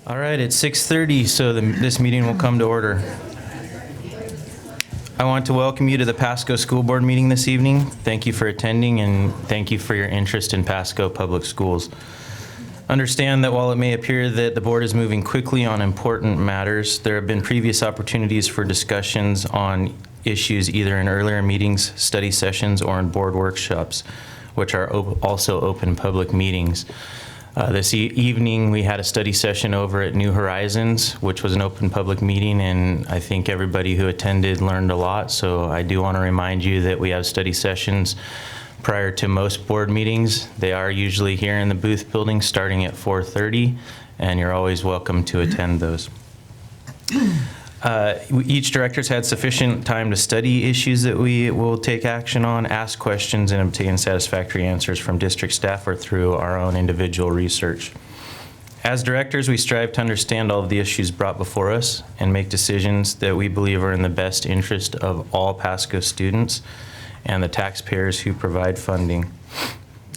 All right, it's 6:30, so this meeting will come to order. I want to welcome you to the Pasco School Board meeting this evening. Thank you for attending, and thank you for your interest in Pasco Public Schools. Understand that while it may appear that the board is moving quickly on important matters, there have been previous opportunities for discussions on issues either in earlier meetings, study sessions, or in board workshops, which are also open public meetings. This evening, we had a study session over at New Horizons, which was an open public meeting, and I think everybody who attended learned a lot. So I do want to remind you that we have study sessions prior to most board meetings. They are usually here in the booth building starting at 4:30, and you're always welcome to attend those. Each director's had sufficient time to study issues that we will take action on, ask questions, and obtain satisfactory answers from district staff or through our own individual research. As directors, we strive to understand all of the issues brought before us and make decisions that we believe are in the best interest of all Pasco students and the taxpayers who provide funding.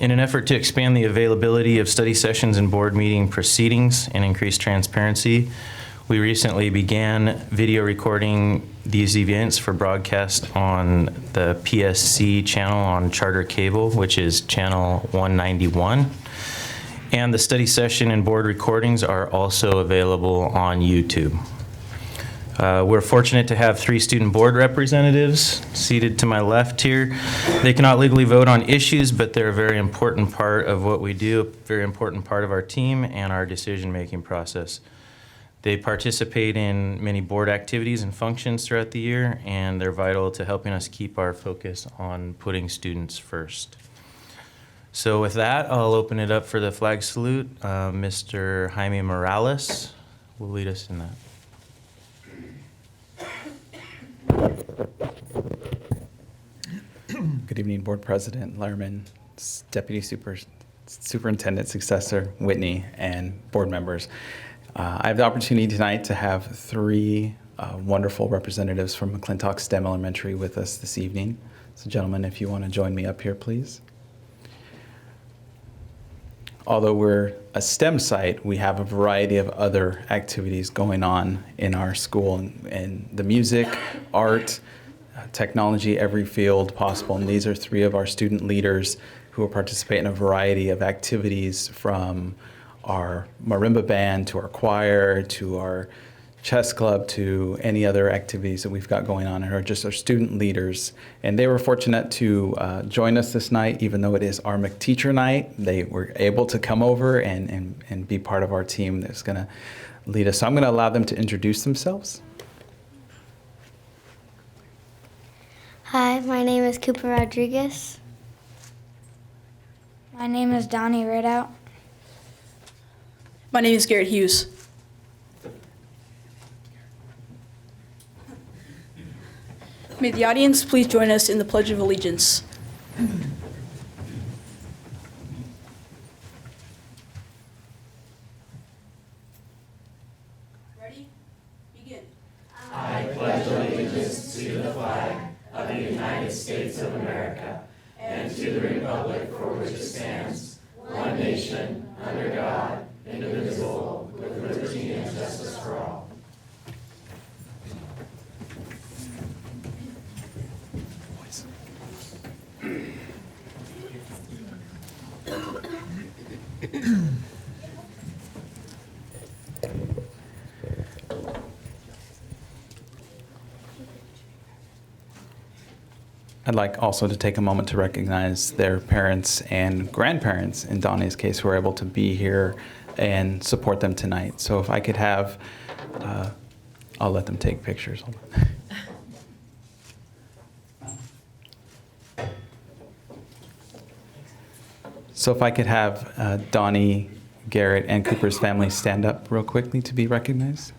In an effort to expand the availability of study sessions and board meeting proceedings and increase transparency, we recently began video recording these events for broadcast on the PSC channel on Charter Cable, which is channel 191. And the study session and board recordings are also available on YouTube. We're fortunate to have 3 student board representatives seated to my left here. They cannot legally vote on issues, but they're a very important part of what we do, a very important part of our team and our decision-making process. They participate in many board activities and functions throughout the year, and they're vital to helping us keep our focus on putting students first. So with that, I'll open it up for the flag salute. Mr. Jaime Morales will lead us in that. Good evening, Board President Lerman, Deputy Superintendent Successor Whitney, and board members. I have the opportunity tonight to have 3 wonderful representatives from McClintock STEM Elementary with us this evening. So gentlemen, if you want to join me up here, please. Although we're a STEM site, we have a variety of other activities going on in our school, and the music, art, technology, every field possible. And these are 3 of our student leaders who will participate in a variety of activities, from our marimba band to our choir to our chess club to any other activities that we've got going on, and are just our student leaders. And they were fortunate to join us this night, even though it is our McTeacher night. They were able to come over and be part of our team that's going to lead us. So I'm going to allow them to introduce themselves. Hi, my name is Cooper Rodriguez. My name is Donnie Ridout. My name is Garrett Hughes. May the audience please join us in the Pledge of Allegiance. Ready? Begin. I pledge allegiance to the flag of the United States of America and to the republic for which it stands, one nation, under God, indivisible, with liberty and justice for all. I'd like also to take a moment to recognize their parents and grandparents, in Donnie's case, who are able to be here and support them tonight. So if I could have, I'll let them take pictures. Hold on. So if I could have Donnie, Garrett, and Cooper's family stand up real quickly to be recognized.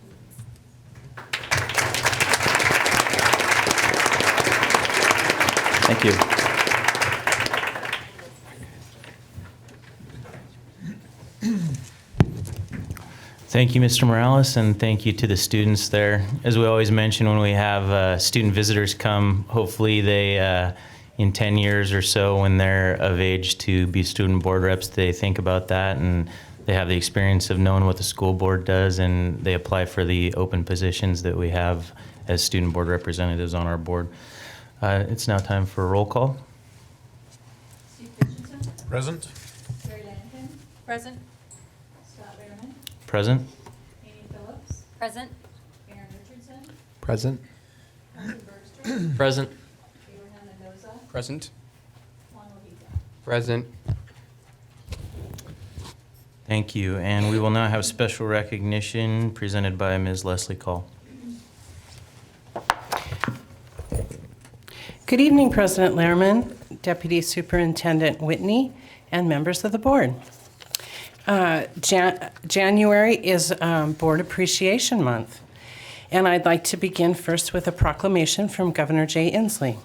Thank you. Thank you, Mr. Morales, and thank you to the students there. As we always mention when we have student visitors come, hopefully they, in 10 years or so, when they're of age to be student board reps, they think about that and they have the experience of knowing what the school board does, and they apply for the open positions that we have as student board representatives on our board. It's now time for a roll call. Steve Christensen. Present. Terry Lannigan. Present. Scott Behrman. Present? Amy Phillips. Present. Aaron Richardson. Present. Matthew Bergstrom. Present. Abraham Mendoza. Present. Juan Lozada. Present. Thank you. And we will now have special recognition presented by Ms. Leslie Call. Good evening, President Lehrman, Deputy Superintendent Whitney, and members of the board. January is Board Appreciation Month, and I'd like to begin first with a proclamation from Governor Jay Inslee.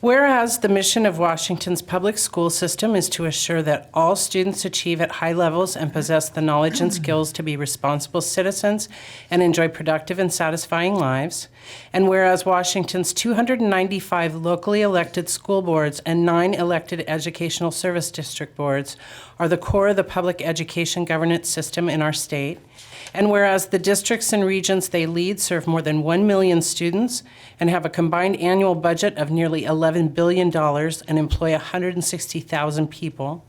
Whereas the mission of Washington's public school system is to assure that all students achieve at high levels and possess the knowledge and skills to be responsible citizens and enjoy productive and satisfying lives, and whereas Washington's 295 locally elected school boards and 9 elected educational service district boards are the core of the public education governance system in our state, and whereas the districts and regions they lead serve more than 1 million students and have a combined annual budget of nearly $11 billion and employ 160,000 people,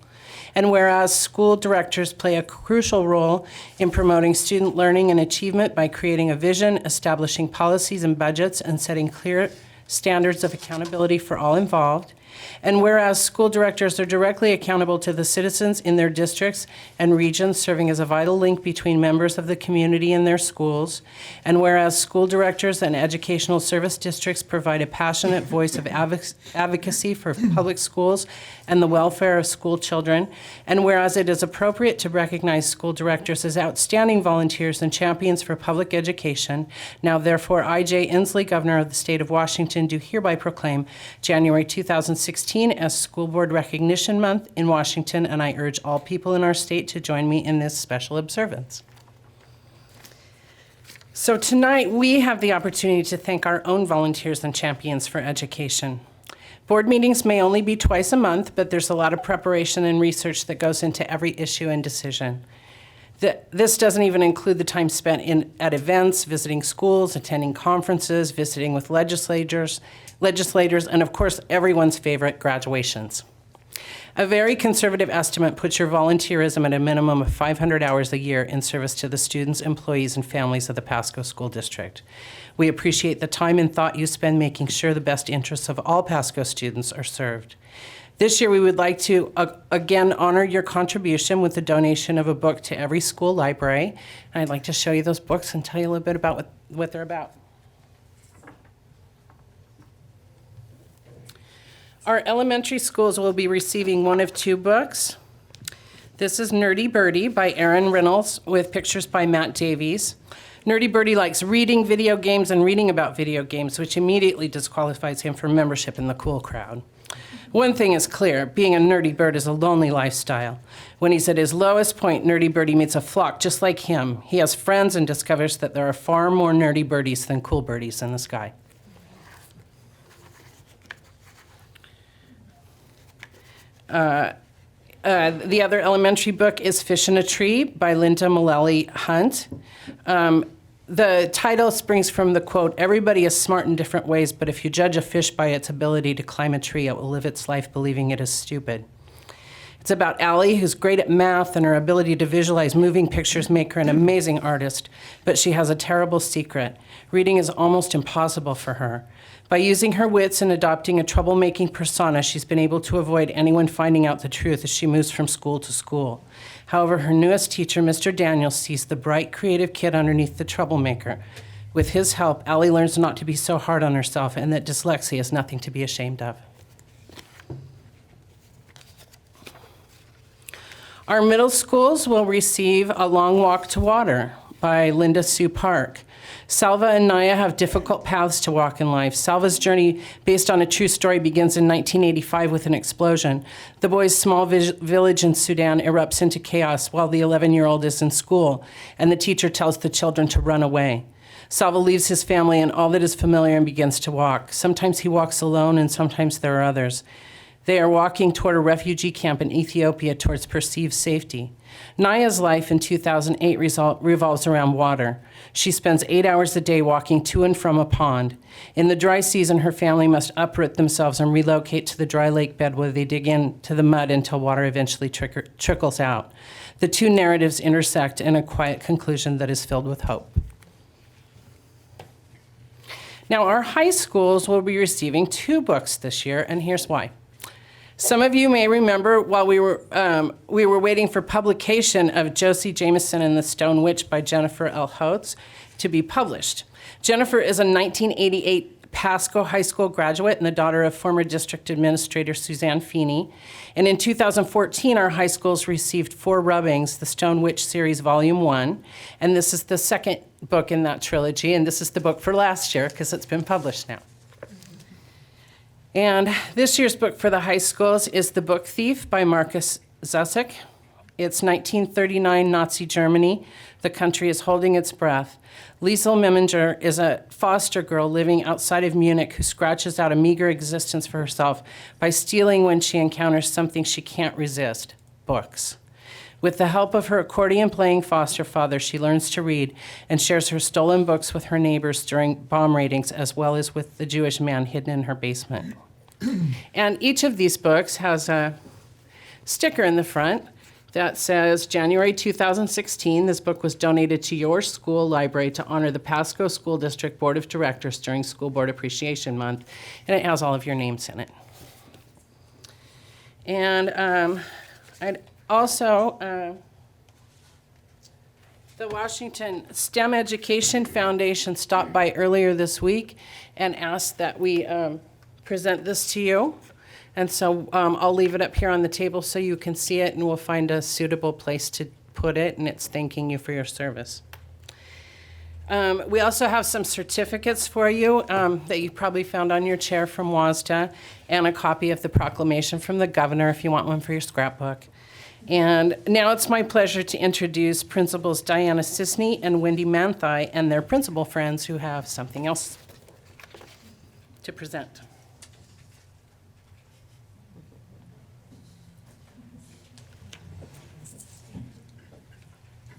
and whereas school directors play a crucial role in promoting student learning and achievement by creating a vision, establishing policies and budgets, and setting clear standards of accountability for all involved, and whereas school directors are directly accountable to the citizens in their districts and regions, serving as a vital link between members of the community and their schools, and whereas school directors and educational service districts provide a passionate voice of advocacy for public schools and the welfare of school children, and whereas it is appropriate to recognize school directors as outstanding volunteers and champions for public education, now therefore I, Jay Inslee, Governor of the State of Washington, do hereby proclaim January 2016 as School Board Recognition Month in Washington, and I urge all people in our state to join me in this special observance. So tonight, we have the opportunity to thank our own volunteers and champions for education. Board meetings may only be twice a month, but there's a lot of preparation and research that goes into every issue and decision. This doesn't even include the time spent at events, visiting schools, attending conferences, visiting with legislators, and of course, everyone's favorite, graduations. A very conservative estimate puts your volunteerism at a minimum of 500 hours a year in service to the students, employees, and families of the Pasco School District. We appreciate the time and thought you spend making sure the best interests of all Pasco students are served. This year, we would like to, again, honor your contribution with the donation of a book to every school library. And I'd like to show you those books and tell you a little bit about what they're about. Our elementary schools will be receiving one of 2 books. This is Nerdy Birdie by Aaron Reynolds with pictures by Matt Davies. Nerdy Birdie likes reading video games and reading about video games, which immediately disqualifies him from membership in the cool crowd. One thing is clear, being a nerdy bird is a lonely lifestyle. When he's at his lowest point, Nerdy Birdie meets a flock just like him. He has friends and discovers that there are far more nerdy birdies than cool birdies in the sky. The other elementary book is Fish in a Tree by Linda Mullally Hunt. The title springs from the quote, "Everybody is smart in different ways, but if you judge a fish by its ability to climb a tree, it will live its life believing it is stupid." It's about Allie, who's great at math, and her ability to visualize moving pictures make her an amazing artist, but she has a terrible secret. Reading is almost impossible for her. By using her wits and adopting a troublemaking persona, she's been able to avoid anyone finding out the truth as she moves from school to school. However, her newest teacher, Mr. Daniels, sees the bright, creative kid underneath the troublemaker. With his help, Allie learns not to be so hard on herself and that dyslexia is nothing to be ashamed of. Our middle schools will receive A Long Walk to Water by Linda Sue Park. Salva and Naya have difficult paths to walk in life. Salva's journey, based on a true story, begins in 1985 with an explosion. The boys' small village in Sudan erupts into chaos while the 11-year-old is in school, and the teacher tells the children to run away. Salva leaves his family and all that is familiar and begins to walk. Sometimes he walks alone, and sometimes there are others. They are walking toward a refugee camp in Ethiopia towards perceived safety. Naya's life in 2008 revolves around water. She spends 8 hours a day walking to and from a pond. In the dry season, her family must uproot themselves and relocate to the dry lake bed where they dig into the mud until water eventually trickles out. The two narratives intersect in a quiet conclusion that is filled with hope. Now, our high schools will be receiving 2 books this year, and here's why. Some of you may remember while we were waiting for publication of Josie Jameson and the Stone Witch by Jennifer L. Holtz to be published. Jennifer is a 1988 Pasco High School graduate and the daughter of former district administrator Suzanne Feeney. And in 2014, our high schools received 4 rubbings, the Stone Witch series, Volume 1. And this is the second book in that trilogy, and this is the book for last year because it's been published now. And this year's book for the high schools is The Book Thief by Markus Zussek. It's 1939 Nazi Germany. The country is holding its breath. Liesel Meminger is a foster girl living outside of Munich who scratches out a meager existence for herself by stealing when she encounters something she can't resist, books. With the help of her accordion-playing foster father, she learns to read and shares her stolen books with her neighbors during bomb raidings, as well as with the Jewish man hidden in her basement. And each of these books has a sticker in the front that says, January 2016, this book was donated to your school library to honor the Pasco School District Board of Directors during School Board Appreciation Month, and it has all of your names in it. And I'd also, the Washington STEM Education Foundation stopped by earlier this week and asked that we present this to you. And so I'll leave it up here on the table so you can see it, and we'll find a suitable place to put it, and it's thanking you for your service. We also have some certificates for you that you probably found on your chair from WASDA, and a copy of the proclamation from the governor if you want one for your scrapbook. And now it's my pleasure to introduce Principals Diana Sisney and Wendy Manthai and their principal friends who have something else to present.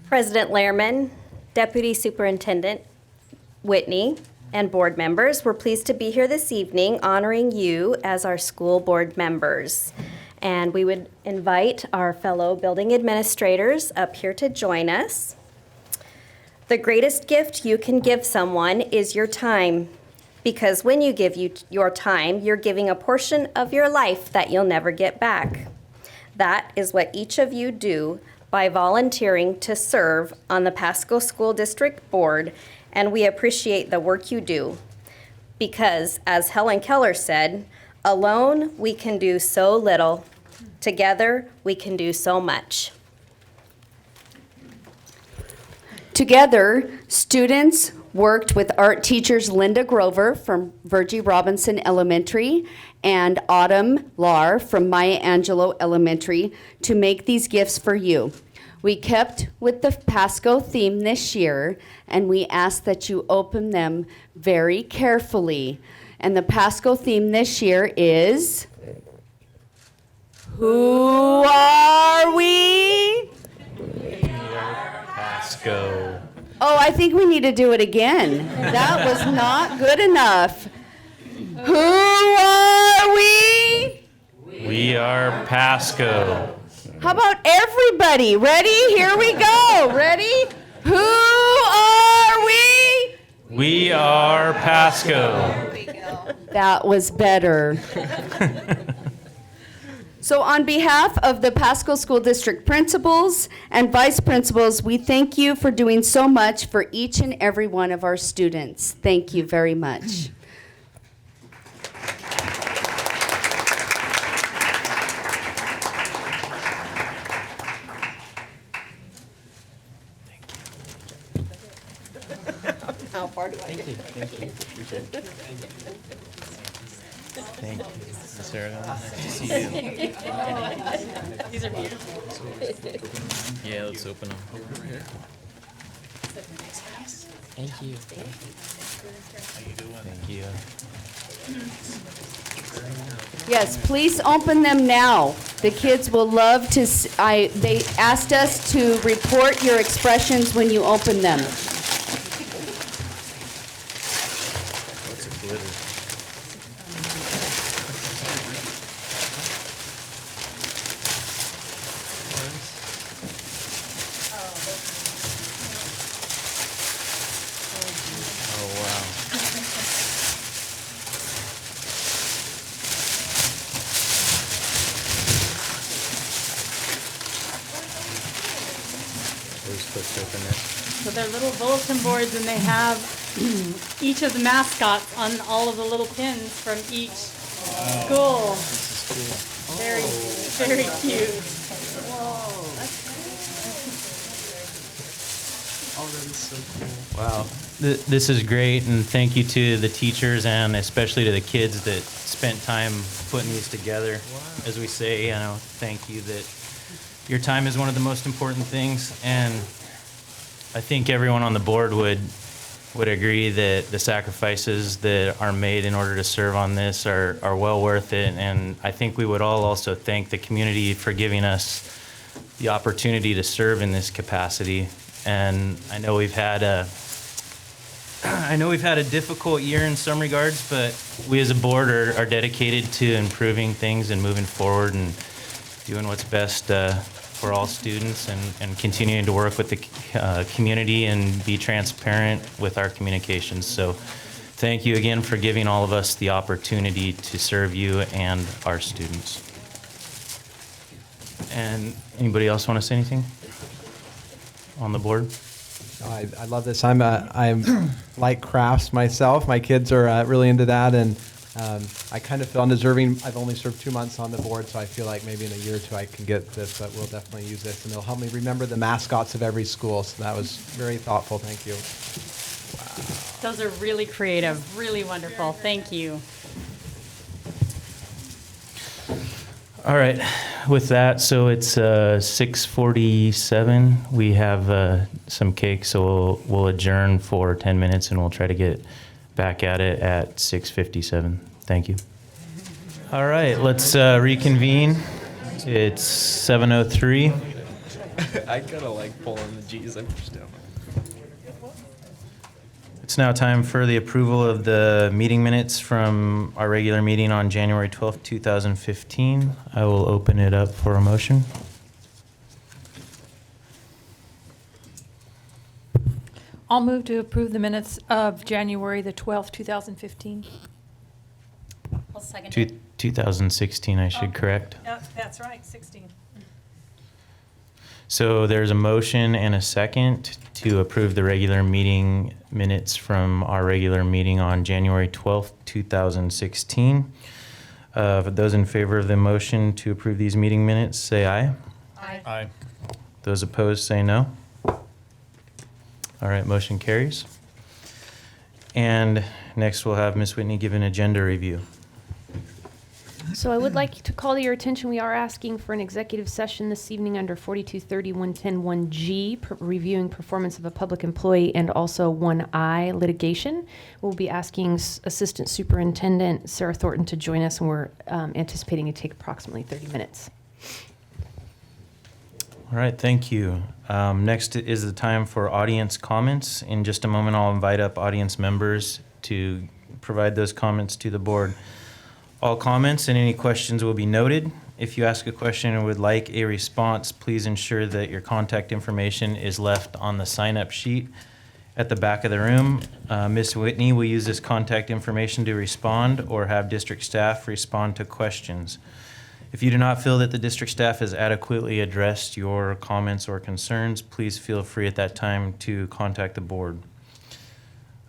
President Lehrman, Deputy Superintendent Whitney, and board members, we're pleased to be here this evening honoring you as our school board members. And we would invite our fellow building administrators up here to join us. The greatest gift you can give someone is your time, because when you give your time, you're giving a portion of your life that you'll never get back. That is what each of you do by volunteering to serve on the Pasco School District Board, and we appreciate the work you do. Because, as Helen Keller said, alone we can do so little. Together we can do so much. Together, students worked with art teachers Linda Grover from Virgie Robinson Elementary and Autumn Lahr from Maya Angelou Elementary to make these gifts for you. We kept with the Pasco theme this year, and we ask that you open them very carefully. And the Pasco theme this year is, who are we? Pasco. Oh, I think we need to do it again. That was not good enough. Who are we? We are Pasco. How about everybody? Ready? Here we go. Ready? Who are we? We are Pasco. That was better. So on behalf of the Pasco School District principals and vice principals, we thank you for doing so much for each and every one of our students. Thank you very much. How far do I Thank you. Appreciate it. Thank you. Miss Aragon, nice to see you. These are beautiful. Yeah, let's open them. Thank you. Thank you. Yes, please open them now. The kids will love to, they asked us to report your expressions when you open them. What's a glitter? Oh, wow. Always flipped open it. So they're little bulletin boards, and they have each of the mascots on all of the little pins from each school. Very, very cute. Oh, that is so cool. Wow. This is great, and thank you to the teachers and especially to the kids that spent time putting these together. As we say, thank you that your time is one of the most important things, and I think everyone on the board would agree that the sacrifices that are made in order to serve on this are well worth it, and I think we would all also thank the community for giving us the opportunity to serve in this capacity. And I know we've had a difficult year in some regards, but we as a board are dedicated to improving things and moving forward and doing what's best for all students, and continuing to work with the community and be transparent with our communications. So thank you again for giving all of us the opportunity to serve you and our students. And anybody else want to say anything on the board? I love this. I'm like crafts myself. My kids are really into that, and I kind of feel undeserving. I've only served 2 months on the board, so I feel like maybe in a year or two I can get this, but we'll definitely use this, and it'll help me remember the mascots of every school. So that was very thoughtful. Thank you. Those are really creative, really wonderful. Thank you. All right, with that, so it's 6:47. We have some cake, so we'll adjourn for 10 minutes, and we'll try to get back at it at 6:57. Thank you. All right, let's reconvene. It's 7:03. I kind of like pulling the G's. I pushed down. It's now time for the approval of the meeting minutes from our regular meeting on January 12th, 2015. I will open it up for a motion. I'll move to approve the minutes of January the 12th, 2015. I'll second it. 2016, I should correct. That's right, 16. So there's a motion and a second to approve the regular meeting minutes from our regular meeting on January 12th, 2016. For those in favor of the motion to approve these meeting minutes, say aye. Aye. Aye. Those opposed, say no. All right, motion carries. And next we'll have Ms. Whitney give an agenda review. So I would like to call to your attention, we are asking for an executive session this evening under 4230-110-1G, reviewing performance of a public employee and also 1I litigation. We'll be asking Assistant Superintendent Sarah Thornton to join us, and we're anticipating it to take approximately 30 minutes. All right, thank you. Next is the time for audience comments. In just a moment, I'll invite up audience members to provide those comments to the board. All comments and any questions will be noted. If you ask a question and would like a response, please ensure that your contact information is left on the sign-up sheet at the back of the room. Ms. Whitney will use this contact information to respond or have district staff respond to questions. If you do not feel that the district staff has adequately addressed your comments or concerns, please feel free at that time to contact the board.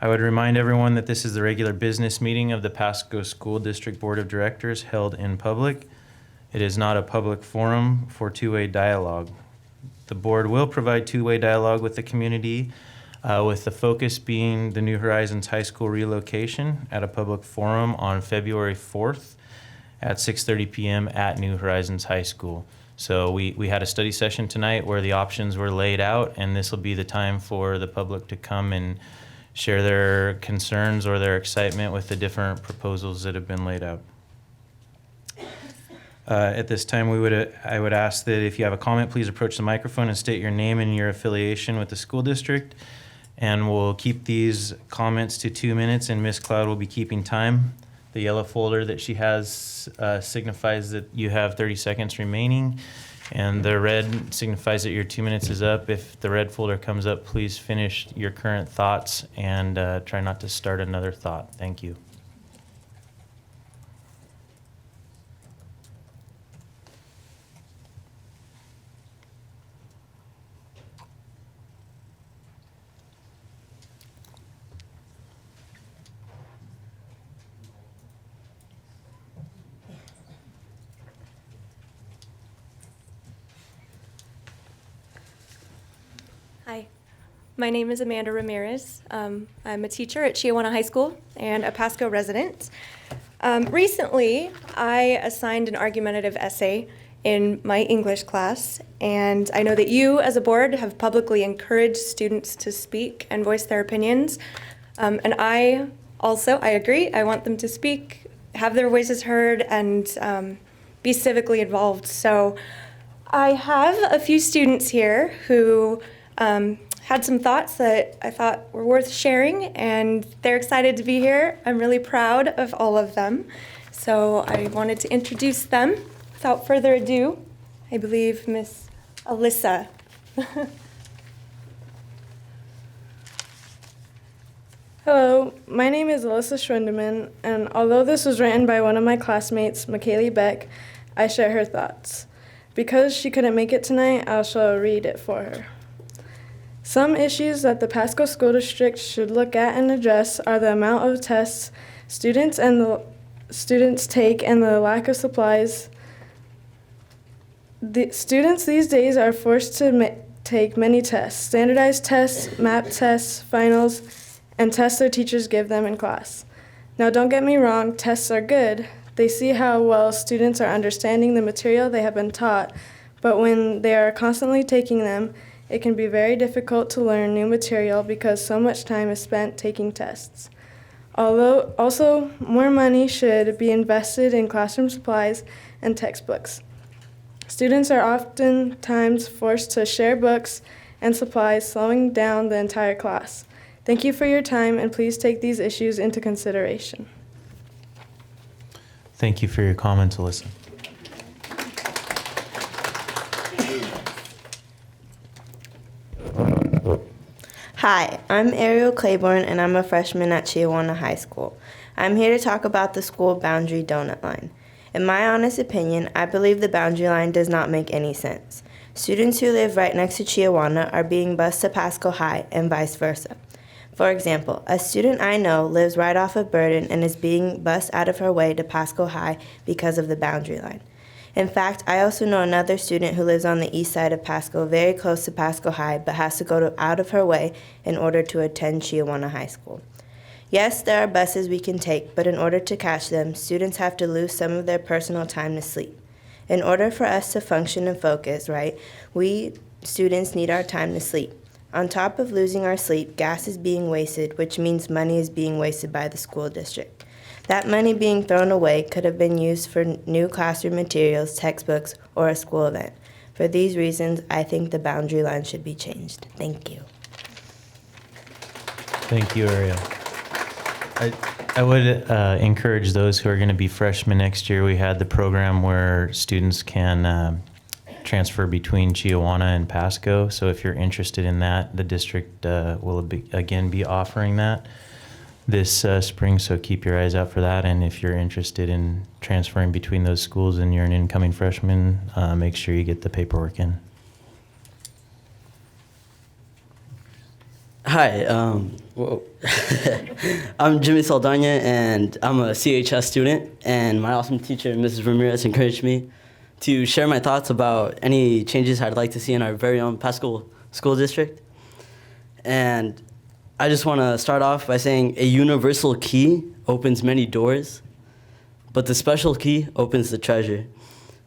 I would remind everyone that this is the regular business meeting of the Pasco School District Board of Directors held in public. It is not a public forum for two-way dialogue. The board will provide two-way dialogue with the community, with the focus being the New Horizons High School relocation at a public forum on February 4th at 6:30 p.m. at New Horizons High School. So we had a study session tonight where the options were laid out, and this will be the time for the public to come and share their concerns or their excitement with the different proposals that have been laid out. At this time, I would ask that if you have a comment, please approach the microphone and state your name and your affiliation with the school district. And we'll keep these comments to 2 minutes, and Ms. Cloud will be keeping time. The yellow folder that she has signifies that you have 30 seconds remaining, and the red signifies that your 2 minutes is up. If the red folder comes up, please finish your current thoughts and try not to start another thought. Thank you. Hi, my name is Amanda Ramirez. I'm a teacher at Chiawana High School and a Pasco resident. Recently, I assigned an argumentative essay in my English class, and I know that you, as a board, have publicly encouraged students to speak and voice their opinions. And I agree. I want them to speak, have their voices heard, and be civically involved. So I have a few students here who had some thoughts that I thought were worth sharing, and they're excited to be here. I'm really proud of all of them. So I wanted to introduce them. Without further ado, I believe Miss Alyssa. Hello, my name is Alyssa Schwindeman, and although this was written by one of my classmates, McKaylee Beck, I share her thoughts. Because she couldn't make it tonight, I shall read it for her. Some issues that the Pasco School District should look at and address are the amount of tests students take and the lack of supplies. The students these days are forced to take many tests, standardized tests, map tests, finals, and tests their teachers give them in class. Now, don't get me wrong, tests are good. They see how well students are understanding the material they have been taught, but when they are constantly taking them, it can be very difficult to learn new material because so much time is spent taking tests. Although also more money should be invested in classroom supplies and textbooks. Students are oftentimes forced to share books and supplies, slowing down the entire class. Thank you for your time, and please take these issues into consideration. Thank you for your comments, Alyssa. Hi, I'm Ariel Claiborne, and I'm a freshman at Chiawana High School. I'm here to talk about the school boundary donut line. In my honest opinion, I believe the boundary line does not make any sense. Students who live right next to Chiawana are being bused to Pasco High and vice versa. For example, a student I know lives right off of Burden and is being bused out of her way to Pasco High because of the boundary line. In fact, I also know another student who lives on the east side of Pasco, very close to Pasco High, but has to go out of her way in order to attend Chiawana High School. Yes, there are buses we can take, but in order to catch them, students have to lose some of their personal time to sleep. In order for us to function and focus, right, we students need our time to sleep. On top of losing our sleep, gas is being wasted, which means money is being wasted by the school district. That money being thrown away could have been used for new classroom materials, textbooks, or a school event. For these reasons, I think the boundary line should be changed. Thank you. Thank you, Ariel. I would encourage those who are going to be freshmen next year. We had the program where students can transfer between Chiawana and Pasco. So if you're interested in that, the district will again be offering that this spring. So keep your eyes out for that. And if you're interested in transferring between those schools and you're an incoming freshman, make sure you get the paperwork in. Hi, I'm Jimmy Saldana, and I'm a CHS student, and my awesome teacher, Mrs. Ramirez, encouraged me to share my thoughts about any changes I'd like to see in our very own Pasco School District. And I just want to start off by saying a universal key opens many doors, but the special key opens the treasure.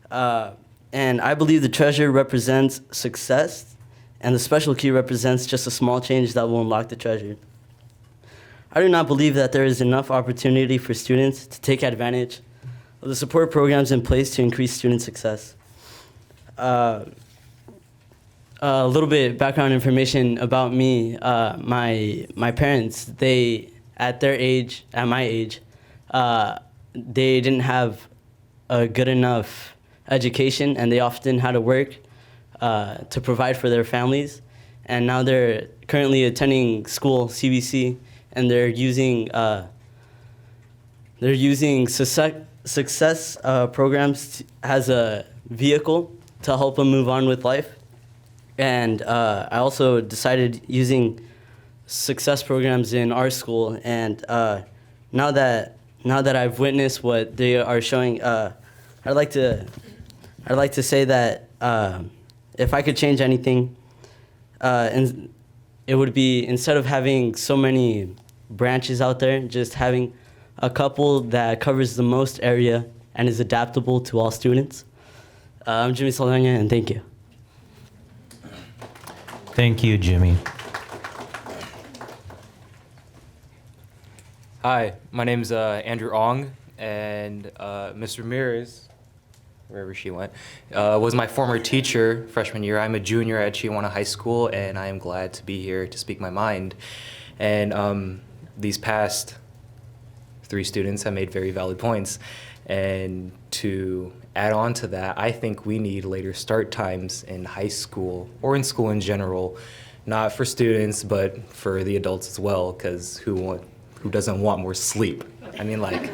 And I believe the treasure represents success, and the special key represents just a small change that will unlock the treasure. I do not believe that there is enough opportunity for students to take advantage the support programs in place to increase student success. A little bit background information about me. My parents, at my age, they didn't have a good enough education, and they often had to work to provide for their families. And now they're currently attending school, CBC, and they're using success programs as a vehicle to help them move on with life. And I also decided using success programs in our school. And now that I've witnessed what they are showing, I'd like to say that if I could change anything, and it would be, instead of having so many branches out there, just having a couple that covers the most area and is adaptable to all students. I'm Jimmy Saldana, and thank you. Thank you, Jimmy. Hi, my name's Andrew Ong, and Ms. Ramirez, wherever she went, was my former teacher freshman year. I'm a junior at Chiawana High School, and I am glad to be here to speak my mind. And these past 3 students have made very valid points. And to add on to that, I think we need later start times in high school, or in school in general, not for students, but for the adults as well, because who doesn't want more sleep? I mean, like,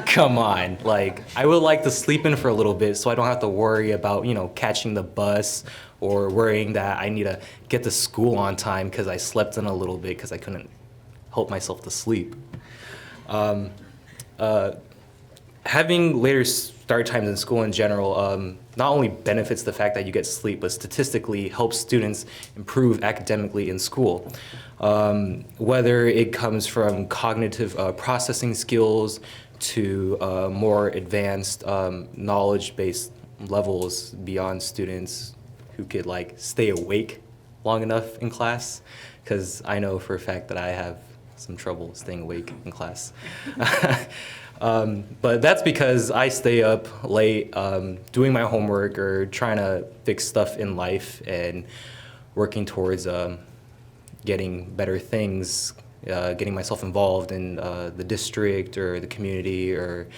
come on. Like, I would like to sleep in for a little bit so I don't have to worry about, catching the bus or worrying that I need to get to school on time because I slept in a little bit because I couldn't help myself to sleep. Having later start times in school in general not only benefits the fact that you get sleep, but statistically helps students improve academically in school. Whether it comes from cognitive processing skills to more advanced knowledge-based levels beyond students who could stay awake long enough in class, because I know for a fact that I have some trouble staying awake in class. But that's because I stay up late doing my homework or trying to fix stuff in life and working towards getting better things, getting myself involved in the district or the community or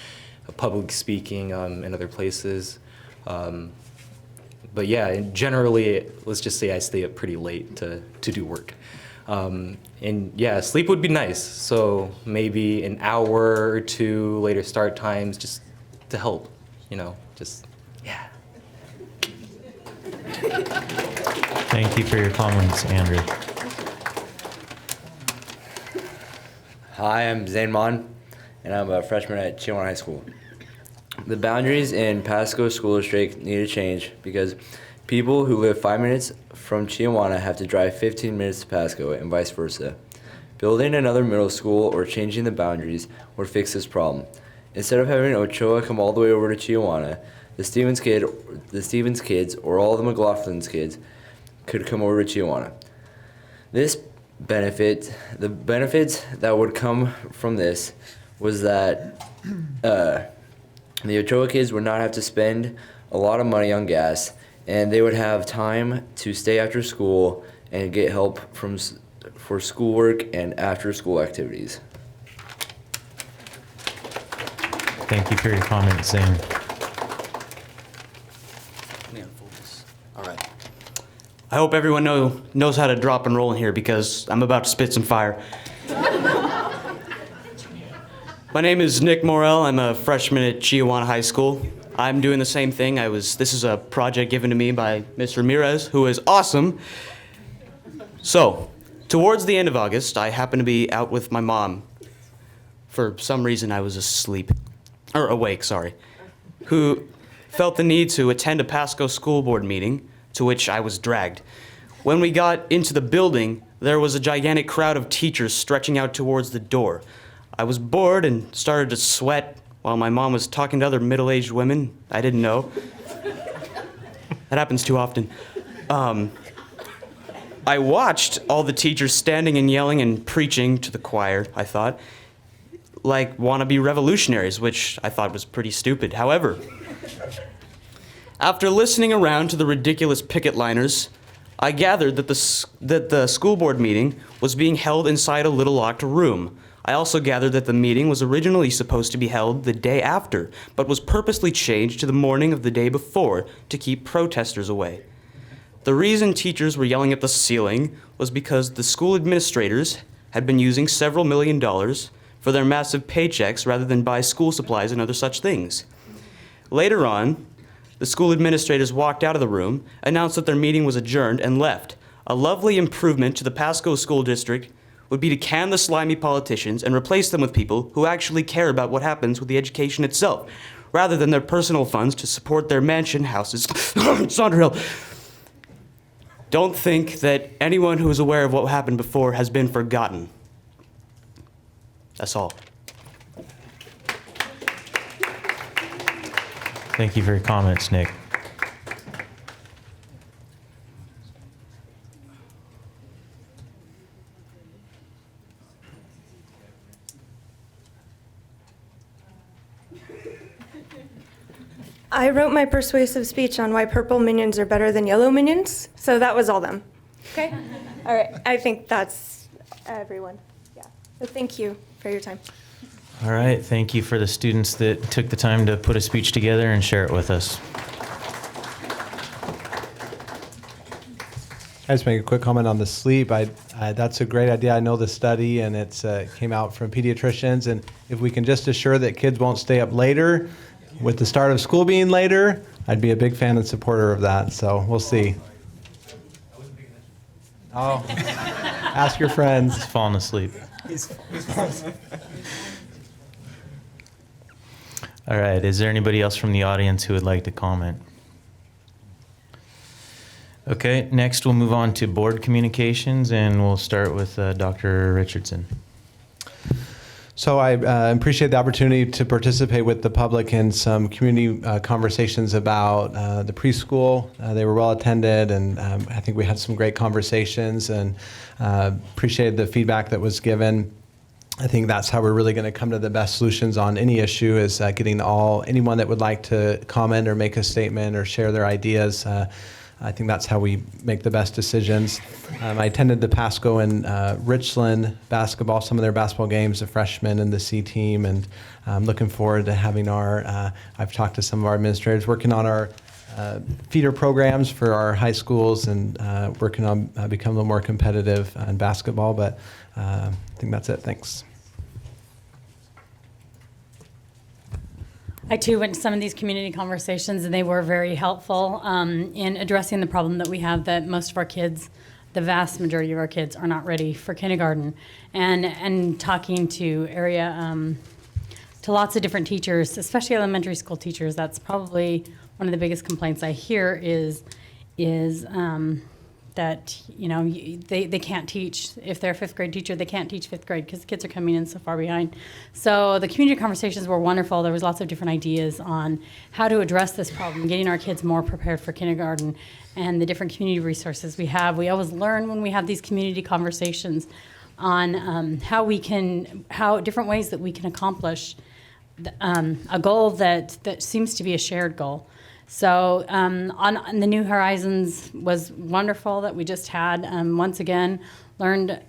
public speaking in other places. But yeah, generally, let's just say I stay up pretty late to do work. And yeah, sleep would be nice. So maybe an hour or 2 later start times just to help, just, yeah. Thank you for your comments, Andrew. Hi, I'm Zane Mon, and I'm a freshman at Chiawana High School. The boundaries in Pasco School District need to change because people who live 5 minutes from Chiawana have to drive 15 minutes to Pasco and vice versa. Building another middle school or changing the boundaries would fix this problem. Instead of having Ochoa come all the way over to Chiawana, the Stevens kids, or all the McLaughlin's kids could come over to Chiawana. The benefits that would come from this was that the Ochoa kids would not have to spend a lot of money on gas, and they would have time to stay after school and get help for schoolwork and after school activities. Thank you for your comments, Zane. All right. I hope everyone knows how to drop and roll in here because I'm about to spit some fire. My name is Nick Morrell. I'm a freshman at Chiawana High School. I'm doing the same thing. This is a project given to me by Ms. Ramirez, who is awesome. So, towards the end of August, I happened to be out with my mom. For some reason, I was awake, who felt the need to attend a Pasco school board meeting, to which I was dragged. When we got into the building, there was a gigantic crowd of teachers stretching out towards the door. I was bored and started to sweat while my mom was talking to other middle-aged women I didn't know. That happens too often. I watched all the teachers standing and yelling and preaching to the choir, I thought. like wannabe revolutionaries, which I thought was pretty stupid. However, after listening around to the ridiculous picket liners, I gathered that the school board meeting was being held inside a little locked room. I also gathered that the meeting was originally supposed to be held the day after, but was purposely changed to the morning of the day before to keep protesters away. The reason teachers were yelling at the ceiling was because the school administrators had been using several $1,000,000 for their massive paychecks rather than buy school supplies and other such things. Later on, the school administrators walked out of the room, announced that their meeting was adjourned, and left. A lovely improvement to the Pasco School District would be to can the slimy politicians and replace them with people who actually care about what happens with the education itself, rather than their personal funds to support their mansion houses. Saunderhill. Don't think that anyone who is aware of what happened before has been forgotten. That's all. Thank you for your comments, Nick. I wrote my persuasive speech on why purple minions are better than yellow minions, so that was all them. Okay? All right. I think that's everyone. Yeah. So thank you for your time. All right, thank you for the students that took the time to put a speech together and share it with us. I just make a quick comment on the sleep. That's a great idea. I know the study, and it's came out from pediatricians. And if we can just assure that kids won't stay up later, with the start of school being later, I'd be a big fan and supporter of that. So we'll see. Oh, ask your friends. He's falling asleep. All right, is there anybody else from the audience who would like to comment? Okay, next we'll move on to board communications, and we'll start with Dr. Richardson. So I appreciate the opportunity to participate with the public in some community conversations about the preschool. They were well attended, and I think we had some great conversations, and appreciated the feedback that was given. I think that's how we're really going to come to the best solutions on any issue, is getting anyone that would like to comment or make a statement or share their ideas. I think that's how we make the best decisions. I attended the Pasco and Richland basketball, some of their basketball games, the freshmen and the C team, and I'm looking forward to having I've talked to some of our administrators working on our feeder programs for our high schools, and working on becoming a little more competitive in basketball, but I think that's it. Thanks. I too went to some of these community conversations, and they were very helpful in addressing the problem that we have, that most of our kids, the vast majority of our kids, are not ready for kindergarten. And talking to to lots of different teachers, especially elementary school teachers, that's probably one of the biggest complaints I hear is that, you know, they can't teach. If they're a fifth grade teacher, they can't teach fifth grade because the kids are coming in so far behind. So the community conversations were wonderful. There was lots of different ideas on how to address this problem, getting our kids more prepared for kindergarten, and the different community resources we have. We always learn when we have these community conversations on how different ways that we can accomplish a goal that seems to be a shared goal. So on the New Horizons was wonderful that we just had. Once again, learned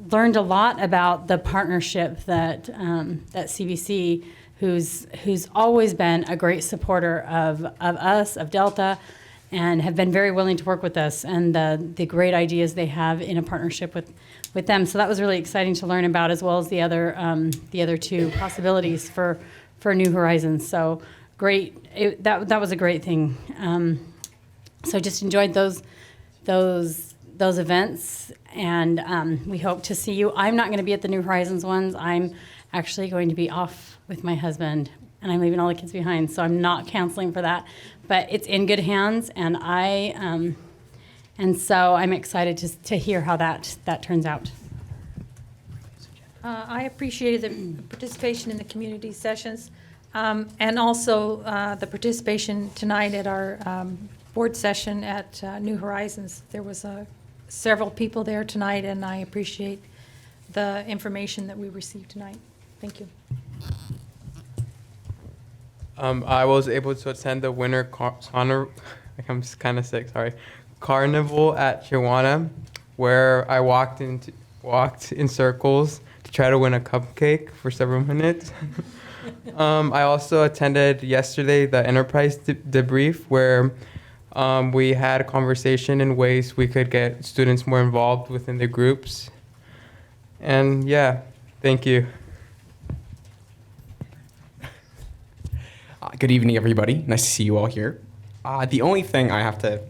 a lot about the partnership that CVC, who's always been a great supporter of us, of Delta, and have been very willing to work with us, and the great ideas they have in a partnership with them. So that was really exciting to learn about, as well as the other two possibilities for New Horizons. So great. That was a great thing. So I just enjoyed those events, and we hope to see you. I'm not going to be at the New Horizons ones. I'm actually going to be off with my husband, and I'm leaving all the kids behind, so I'm not canceling for that. But it's in good hands, and so I'm excited to hear how that turns out. I appreciated the participation in the community sessions. And also the participation tonight at our board session at New Horizons. There was several people there tonight, and I appreciate the information that we received tonight. Thank you. I was able to attend the winter I'm kind of sick, sorry. Carnival at Chihuahua, where I walked in circles to try to win a cupcake for several minutes. I also attended yesterday the Enterprise debrief, where we had a conversation in ways we could get students more involved within the groups. And yeah, thank you. Good evening, everybody. Nice to see you all here. The only thing I have to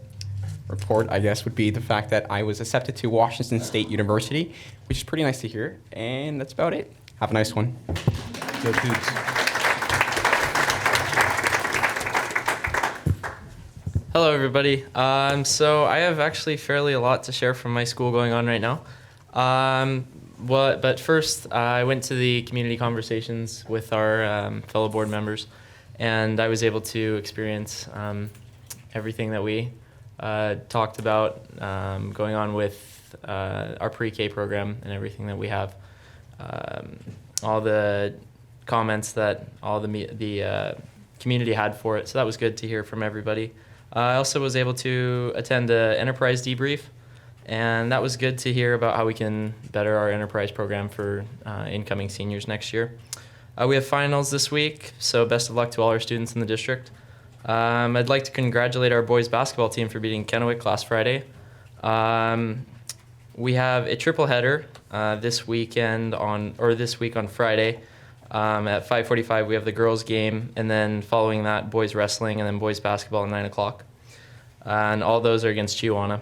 report, I guess, would be the fact that I was accepted to Washington State University, which is pretty nice to hear. And that's about it. Have a nice one. Go Cougs. Hello, everybody. So I have actually fairly a lot to share from my school going on right now. But first, I went to the community conversations with our fellow board members, and I was able to experience everything that we talked about going on with our pre-K program and everything that we have. All the comments that all the community had for it, so that was good to hear from everybody. I also was able to attend the Enterprise debrief, and that was good to hear about how we can better our Enterprise program for incoming seniors next year. We have finals this week, so best of luck to all our students in the district. I'd like to congratulate our boys basketball team for beating Kennewick last Friday. We have a triple header this week on Friday. At 5:45 we have the girls game, and then following that boys wrestling, and then boys basketball at 9 o'clock. And all those are against Chihuahua.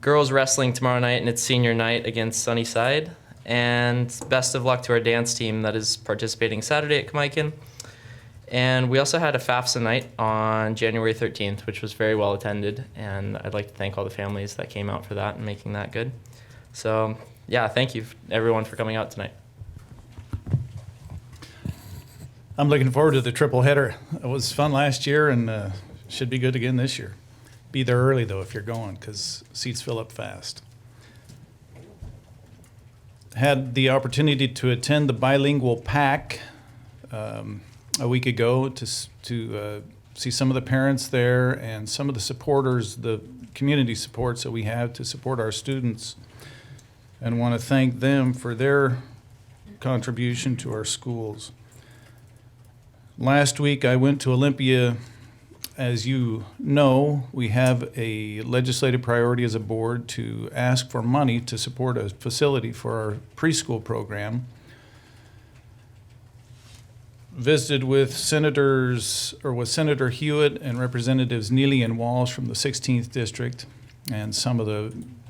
Girls wrestling tomorrow night, and it's senior night against Sunnyside. And best of luck to our dance team that is participating Saturday at Kamaikan. And we also had a FAFSA night on January 13th, which was very well attended. And I'd like to thank all the families that came out for that and making that good. So yeah, thank you everyone for coming out tonight. I'm looking forward to the triple header. It was fun last year and should be good again this year. Be there early though if you're going, because seats fill up fast. Had the opportunity to attend the bilingual PAC a week ago to see some of the parents there and some of the supporters, the community supports that we have to support our students, and want to thank them for their contribution to our schools. Last week I went to Olympia. As you know, we have a legislative priority as a board to ask for money to support a facility for our preschool program. Visited with Senator Hewitt and Representatives Neely and Walsh from the 16th District and some of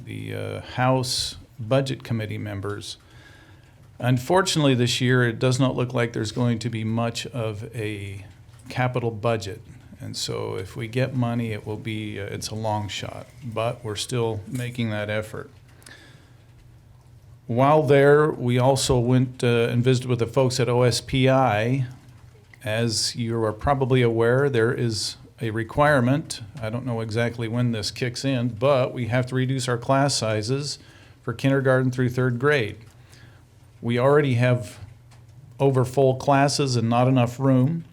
the House Budget Committee members. Unfortunately, this year it does not look like there's going to be much of a capital budget. And so if we get money, it will be, it's a long shot, but we're still making that effort. While there, we also went and visited with the folks at OSPI. As you are probably aware, there is a requirement. I don't know exactly when this kicks in, but we have to reduce our class sizes for kindergarten through third grade. We already have over full classes and not enough room.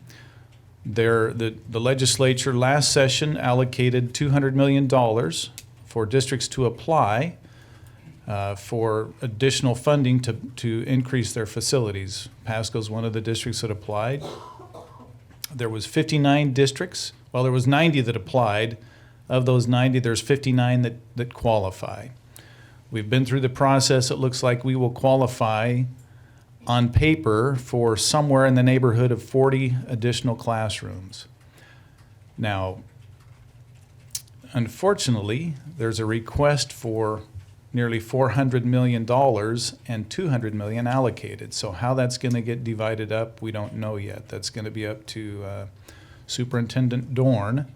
The legislature last session allocated $200 million for districts to apply for additional funding to increase their facilities. Pasco is one of the districts that applied. There was 59 districts. Well, there was 90 that applied. Of those 90, there's 59 that qualify. We've been through the process. It looks like we will qualify on paper for somewhere in the neighborhood of 40 additional classrooms. Now, unfortunately, there's a request for nearly $400 million and $200 million allocated. So how that's going to get divided up, we don't know yet. That's going to be up to Superintendent Dorn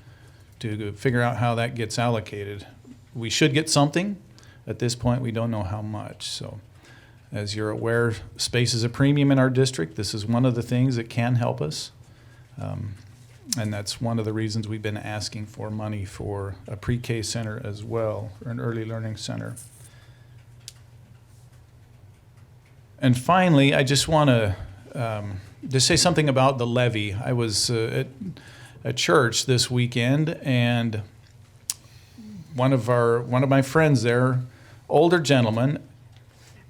to figure out how that gets allocated. We should get something. At this point, we don't know how much. So, as you're aware, space is a premium in our district. This is one of the things that can help us. And that's one of the reasons we've been asking for money for a pre-K center as well, or an early learning center. And finally, I just want to say something about the levy. I was at a church this weekend, and one of my friends there, older gentleman,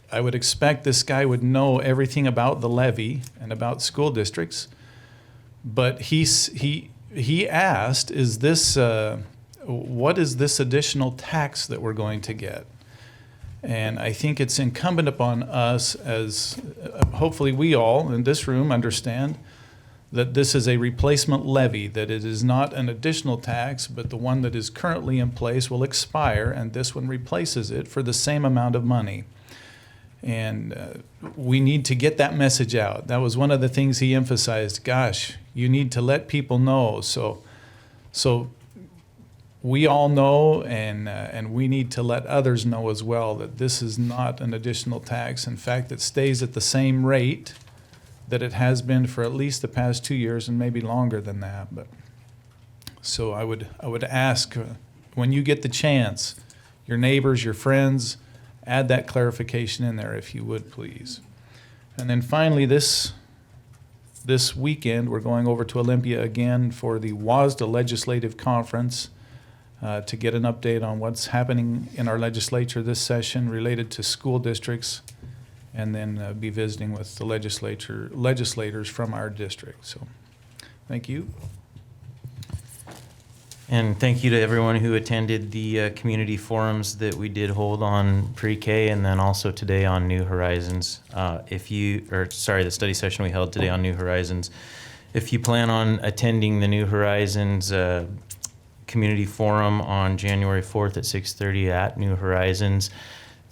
I would expect this guy would know everything about the levy and about school districts, but he asked, what is this additional tax that we're going to get? And I think it's incumbent upon us, as hopefully we all in this room understand, that this is a replacement levy, that it is not an additional tax, but the one that is currently in place will expire, and this one replaces it for the same amount of money. And we need to get that message out. That was one of the things he emphasized. Gosh, you need to let people know. So we all know, and we need to let others know as well, that this is not an additional tax. In fact, it stays at the same rate that it has been for at least the past 2 years, and maybe longer than that. But so I would ask, when you get the chance, your neighbors, your friends, add that clarification in there if you would, please. And then finally, this weekend, we're going over to Olympia again for the WASDA Legislative Conference to get an update on what's happening in our legislature this session related to school districts, and then be visiting with the legislators from our district. So thank you. And thank you to everyone who attended the community forums that we did hold on pre-K, and then also today on New Horizons. The study session we held today on New Horizons. If you plan on attending the New Horizons community forum on January 4th at 6:30 at New Horizons,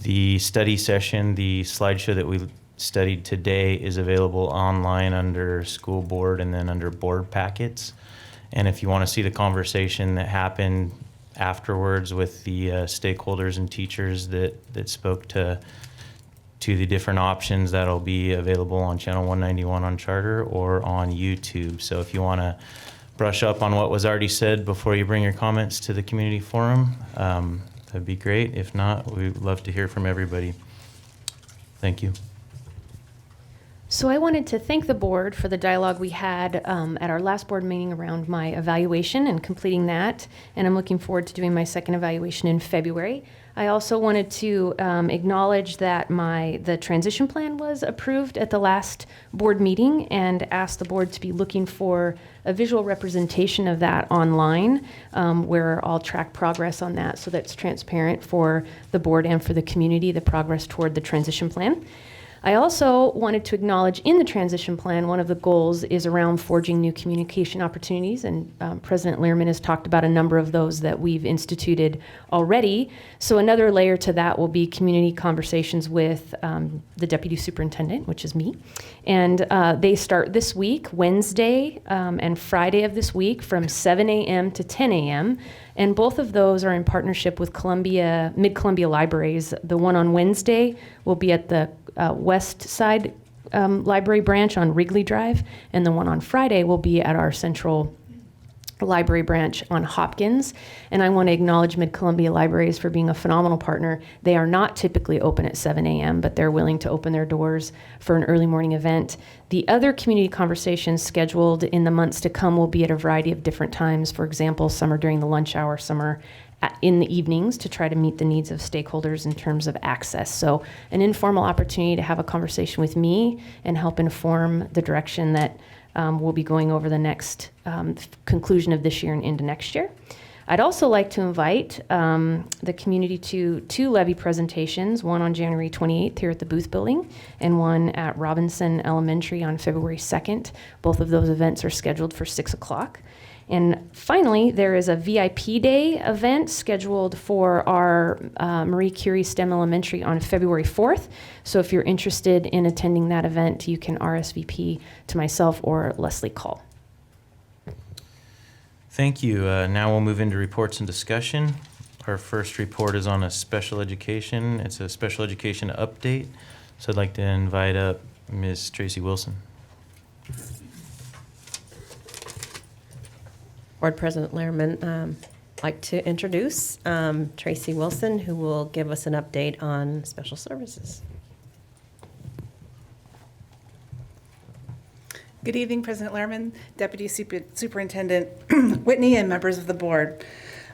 the study session, the slideshow that we studied today, is available online under school board and then under board packets. And if you want to see the conversation that happened afterwards with the stakeholders and teachers that spoke to the different options, that'll be available on channel 191 on Charter or on YouTube. So if you want to brush up on what was already said before you bring your comments to the community forum, that'd be great. If not, we'd love to hear from everybody. Thank you. So I wanted to thank the board for the dialogue we had at our last board meeting around my evaluation and completing that, and I'm looking forward to doing my second evaluation in February. I also wanted to acknowledge that the transition plan was approved at the last board meeting, and ask the board to be looking for a visual representation of that online, where I'll track progress on that so that's transparent for the board and for the community, the progress toward the transition plan. I also wanted to acknowledge in the transition plan, one of the goals is around forging new communication opportunities, and President Lehrman has talked about a number of those that we've instituted already. So another layer to that will be community conversations with the Deputy Superintendent, which is me. And they start this week, Wednesday and Friday of this week, from 7 a.m. to 10 a.m. And both of those are in partnership with Mid-Columbia Libraries. The one on Wednesday will be at the West Side Library branch on Wrigley Drive, and the one on Friday will be at our Central Library branch on Hopkins. And I want to acknowledge Mid-Columbia Libraries for being a phenomenal partner. They are not typically open at 7 a.m., but they're willing to open their doors for an early morning event. The other community conversations scheduled in the months to come will be at a variety of different times. For example, some are during the lunch hour, some are in the evenings, to try to meet the needs of stakeholders in terms of access. So an informal opportunity to have a conversation with me and help inform the direction that we'll be going over the next conclusion of this year and into next year. I'd also like to invite the community to two levy presentations, one on January 28th here at the Booth Building and one at Robinson Elementary on February 2nd. Both of those events are scheduled for 6 o'clock. And finally, there is a VIP Day event scheduled for our Marie Curie STEM Elementary on February 4th. So if you're interested in attending that event, you can RSVP to myself or Leslie Call. Thank you. Now we'll move into reports and discussion. Our first report is on a special education. It's a special education update. So I'd like to invite up Ms. Tracy Wilson. Board President Lehrman, I'd like to introduce Tracy Wilson, who will give us an update on special services. Good evening, President Lehrman, Deputy Superintendent Whitney, and members of the board.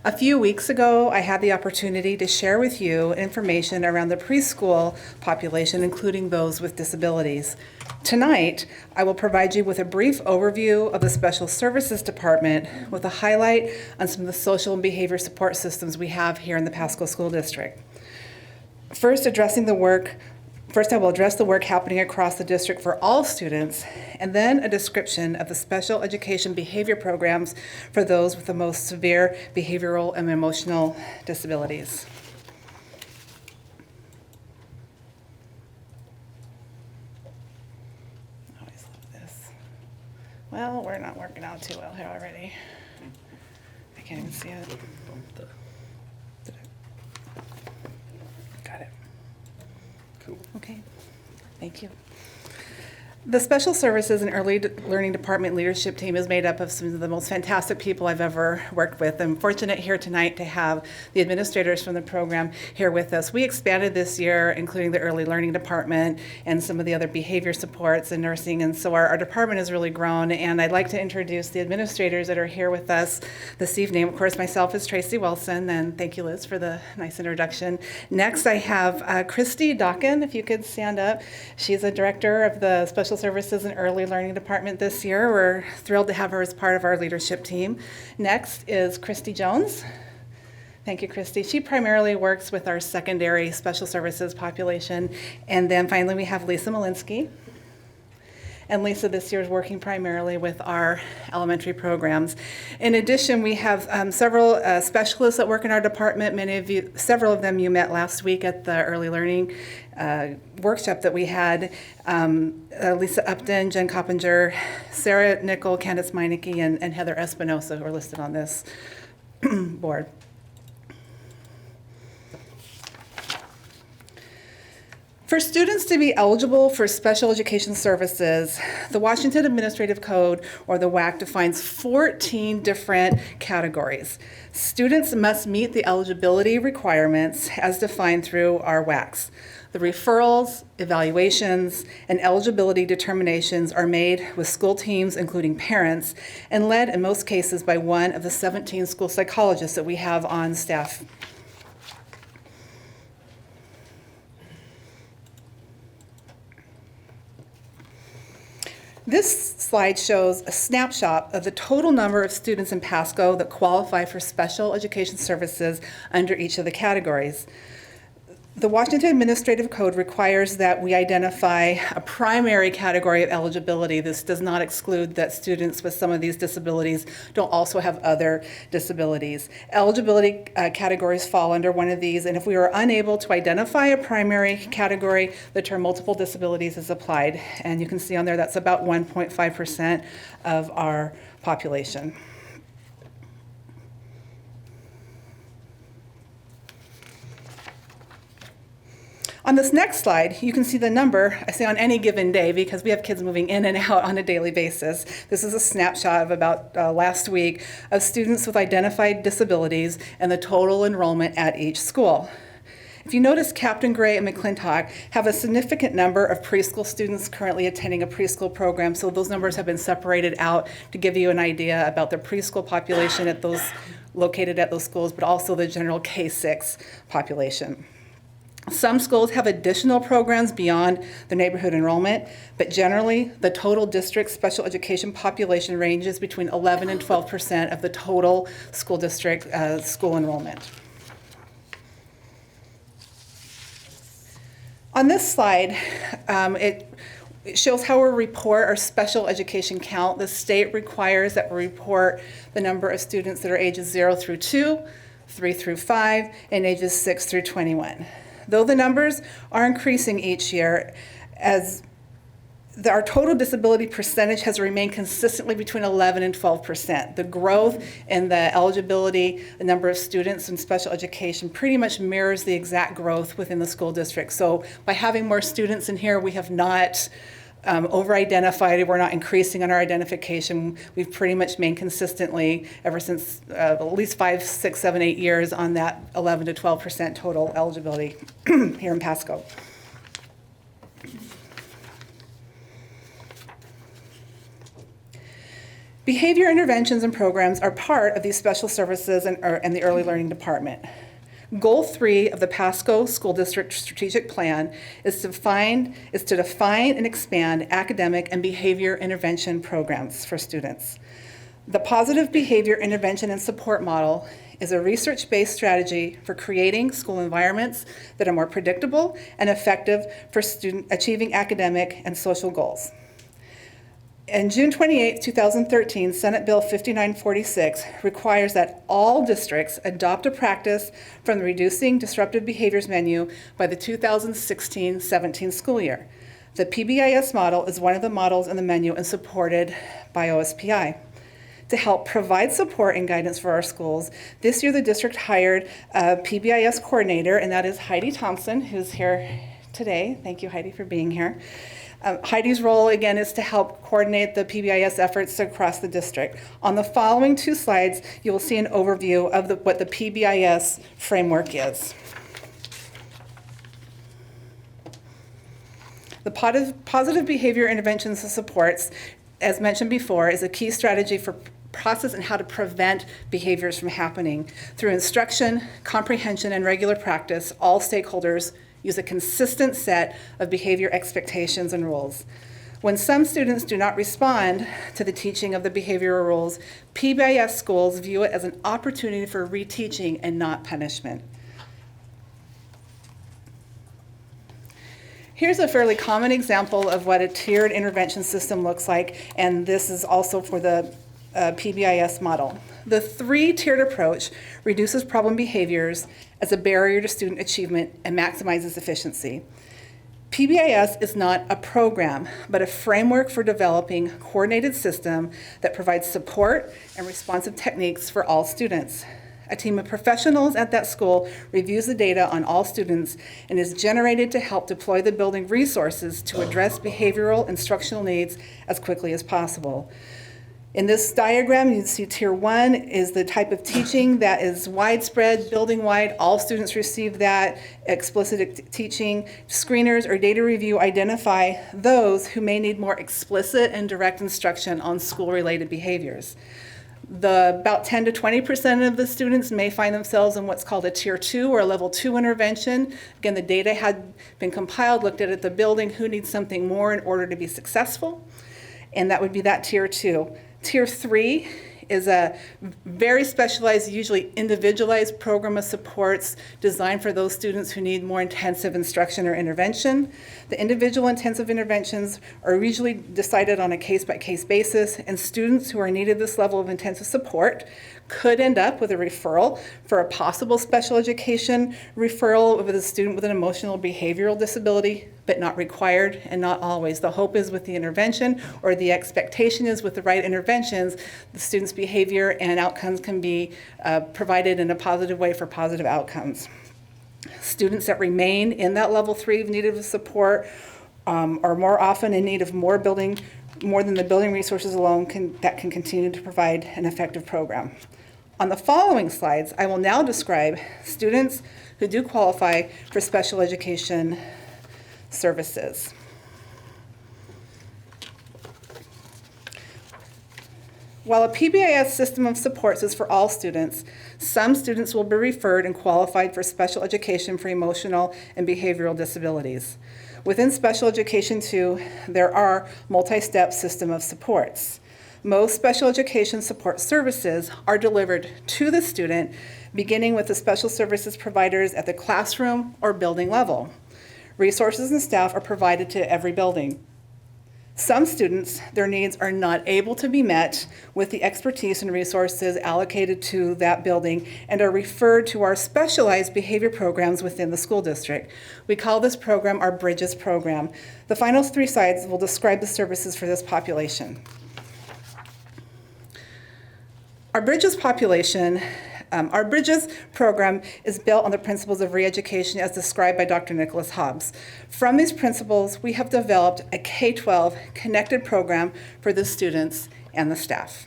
A few weeks ago, I had the opportunity to share with you information around the preschool population, including those with disabilities. Tonight, I will provide you with a brief overview of the Special Services Department with a highlight on some of the social and behavior support systems we have here in the Pasco School District. First, I will address the work happening across the district for all students, and then a description of the special education behavior programs for those with the most severe behavioral and emotional disabilities. I always love this. Well, we're not working out too well here already. I can't even see it. Got it. Cool. Okay, thank you. The Special Services and Early Learning Department leadership team is made up of some of the most fantastic people I've ever worked with. I'm fortunate here tonight to have the administrators from the program here with us. We expanded this year, including the Early Learning Department and some of the other behavior supports and nursing, and so our department has really grown, and I'd like to introduce the administrators that are here with us this evening. Of course, myself is Tracy Wilson, and thank you, Liz, for the nice introduction. Next, I have Christy Dawkin, if you could stand up. She's a director of the Special Services and Early Learning Department this year. We're thrilled to have her as part of our leadership team. Next is Christy Jones. Thank you, Christy. She primarily works with our secondary special services population. And then finally, we have Lisa Malinsky. And Lisa this year is working primarily with our elementary programs. In addition, we have several specialists that work in our department. Several of them you met last week at the early learning workshop that we had. Lisa Upton, Jen Coppinger, Sarah Nickel, Candace Meineke, and Heather Espinosa, who are listed on this board. For students to be eligible for special education services, the Washington Administrative Code, or the WAC, defines 14 different categories. Students must meet the eligibility requirements as defined through our WACs. The referrals, evaluations, and eligibility determinations are made with school teams, including parents, and led in most cases by one of the 17 school psychologists that we have on staff. This slide shows a snapshot of the total number of students in Pasco that qualify for special education services under each of the categories. The Washington Administrative Code requires that we identify a primary category of eligibility. This does not exclude that students with some of these disabilities don't also have other disabilities. Eligibility categories fall under one of these, and if we are unable to identify a primary category, the term multiple disabilities is applied. And you can see on there that's about 1.5% of our population. On this next slide, you can see the number, I say on any given day because we have kids moving in and out on a daily basis. This is a snapshot of about last week of students with identified disabilities and the total enrollment at each school. If you notice, Captain Gray and McClintock have a significant number of preschool students currently attending a preschool program, so those numbers have been separated out to give you an idea about the preschool population at those located at those schools, but also the general K-6 population. Some schools have additional programs beyond the neighborhood enrollment, but generally the total district special education population ranges between 11 and 12% of the total school district school enrollment. On this slide, it shows how we report our special education count. The state requires that we report the number of students that are ages 0 through 2, 3 through 5, and ages 6 through 21. Though the numbers are increasing each year, as our total disability percentage has remained consistently between 11 and 12%. The growth in the eligibility, the number of students in special education pretty much mirrors the exact growth within the school district. So by having more students in here, we have not over-identified, we're not increasing on our identification. We've pretty much remained consistently ever since at least 5, 6, 7, 8 years on that 11 to 12% total eligibility here in Pasco. Behavior interventions and programs are part of these special services and the early learning department. Goal 3 of the Pasco School District Strategic Plan is to define and expand academic and behavior intervention programs for students. The positive behavior intervention and support model is a research-based strategy for creating school environments that are more predictable and effective for student achieving academic and social goals. In June 28, 2013, Senate Bill 5946 requires that all districts adopt a practice from the Reducing Disruptive Behaviors menu by the 2016-17 school year. The PBIS model is one of the models in the menu and supported by OSPI. To help provide support and guidance for our schools, this year the district hired a PBIS coordinator, and that is Heidi Thompson, who's here today. Thank you, Heidi, for being here. Heidi's role, again, is to help coordinate the PBIS efforts across the district. On the following 2 slides, you will see an overview of what the PBIS framework is. The positive behavior interventions and supports, as mentioned before, is a key strategy for process and how to prevent behaviors from happening. Through instruction, comprehension, and regular practice, all stakeholders use a consistent set of behavior expectations and rules. When some students do not respond to the teaching of the behavioral rules, PBIS schools view it as an opportunity for reteaching and not punishment. Here's a fairly common example of what a tiered intervention system looks like, and this is also for the PBIS model. The 3-tiered approach reduces problem behaviors as a barrier to student achievement and maximizes efficiency. PBIS is not a program, but a framework for developing a coordinated system that provides support and responsive techniques for all students. A team of professionals at that school reviews the data on all students and is generated to help deploy the building resources to address behavioral instructional needs as quickly as possible. In this diagram, you see Tier 1 is the type of teaching that is widespread, building-wide. All students receive that explicit teaching. Screeners or data review identify those who may need more explicit and direct instruction on school-related behaviors. About 10 to 20% of the students may find themselves in what's called a Tier 2 or a Level 2 intervention. Again, the data had been compiled, looked at the building, who needs something more in order to be successful, and that would be that Tier 2. Tier 3 is a very specialized, usually individualized program of supports designed for those students who need more intensive instruction or intervention. The individual intensive interventions are usually decided on a case-by-case basis, and students who are needed this level of intensive support could end up with a referral for a possible special education referral with a student with an emotional behavioral disability, but not required and not always. The hope is with the intervention, or the expectation is with the right interventions, the student's behavior and outcomes can be provided in a positive way for positive outcomes. Students that remain in that Level 3 of needed support are more often in need of more than the building resources alone that can continue to provide an effective program. On the following slides, I will now describe students who do qualify for special education services. While a PBIS system of supports is for all students, some students will be referred and qualified for special education for emotional and behavioral disabilities. Within special education too, there are multi-step system of supports. Most special education support services are delivered to the student, beginning with the special services providers at the classroom or building level. Resources and staff are provided to every building. Some students, their needs are not able to be met with the expertise and resources allocated to that building and are referred to our specialized behavior programs within the school district. We call this program our Bridges program. The final 3 slides will describe the services for this population. Our Bridges program is built on the principles of re-education as described by Dr. Nicholas Hobbs. From these principles, we have developed a K-12 connected program for the students and the staff.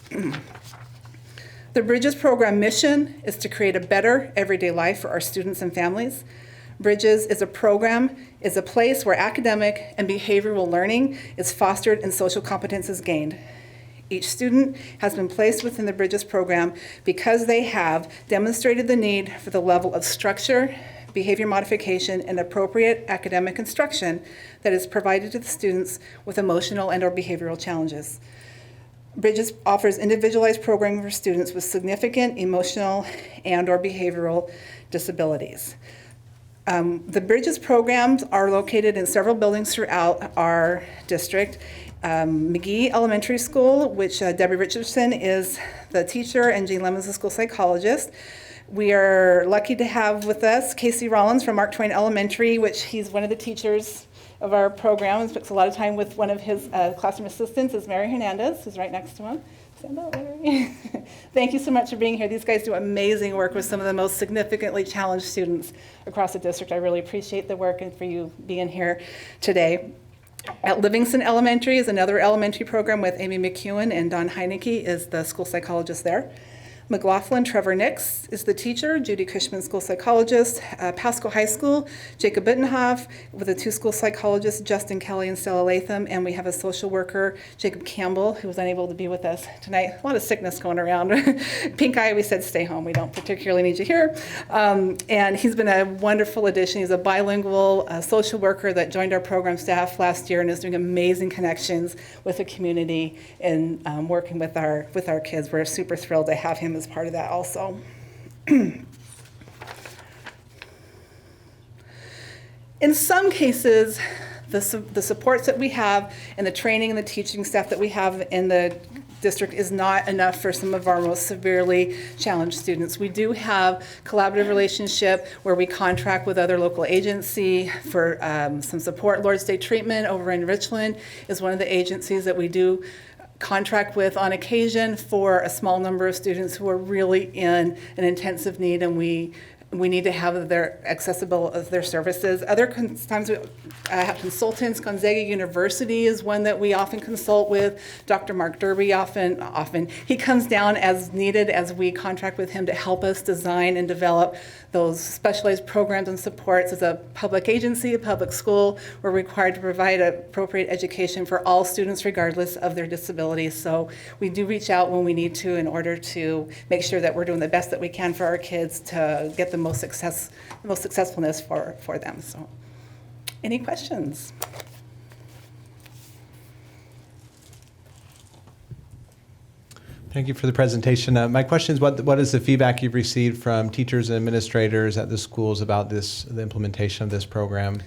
The Bridges program mission is to create a better everyday life for our students and families. Bridges is a program, is a place where academic and behavioral learning is fostered and social competence is gained. Each student has been placed within the Bridges program because they have demonstrated the need for the level of structure, behavior modification, and appropriate academic instruction that is provided to the students with emotional and/or behavioral challenges. Bridges offers individualized programming for students with significant emotional and/or behavioral disabilities. The Bridges programs are located in several buildings throughout our district. McGee Elementary School, which Debbie Richardson is the teacher and Jean Lemons the school psychologist. We are lucky to have with us Casey Rollins from Mark Twain Elementary, which he's one of the teachers of our program and spends a lot of time with one of his classroom assistants, is Mary Hernandez, who's right next to him. Stand up, Mary. Thank you so much for being here. These guys do amazing work with some of the most significantly challenged students across the district. I really appreciate the work and for you being here today. At Livingston Elementary is another elementary program with Amy McEwen, and Don Heineke is the school psychologist there. McLaughlin Trevor Nix is the teacher, Judy Cushman, school psychologist. Pasco High School, Jacob Bittenhoff, with the two school psychologists, Justin Kelly and Stella Latham, and we have a social worker, Jacob Campbell, who was unable to be with us tonight. A lot of sickness going around. Pink eye, we said stay home. We don't particularly need you here. And he's been a wonderful addition. He's a bilingual social worker that joined our program staff last year and is doing amazing connections with the community and working with our kids. We're super thrilled to have him as part of that also. In some cases, the supports that we have and the training and the teaching staff that we have in the district is not enough for some of our most severely challenged students. We do have collaborative relationship where we contract with other local agency for some support. Lord's Day Treatment over in Richland is one of the agencies that we do contract with on occasion for a small number of students who are really in an intensive need, and we need to have their accessible of their services. Other times we have consultants. Gonzaga University is one that we often consult with. Dr. Mark Derby often he comes down as needed as we contract with him to help us design and develop those specialized programs and supports. As a public agency, a public school, we're required to provide appropriate education for all students regardless of their disabilities. So we do reach out when we need to in order to make sure that we're doing the best that we can for our kids to get the most successfulness for them. So, any questions? Thank you for the presentation. My question is, what is the feedback you've received from teachers and administrators at the schools about the implementation of this program?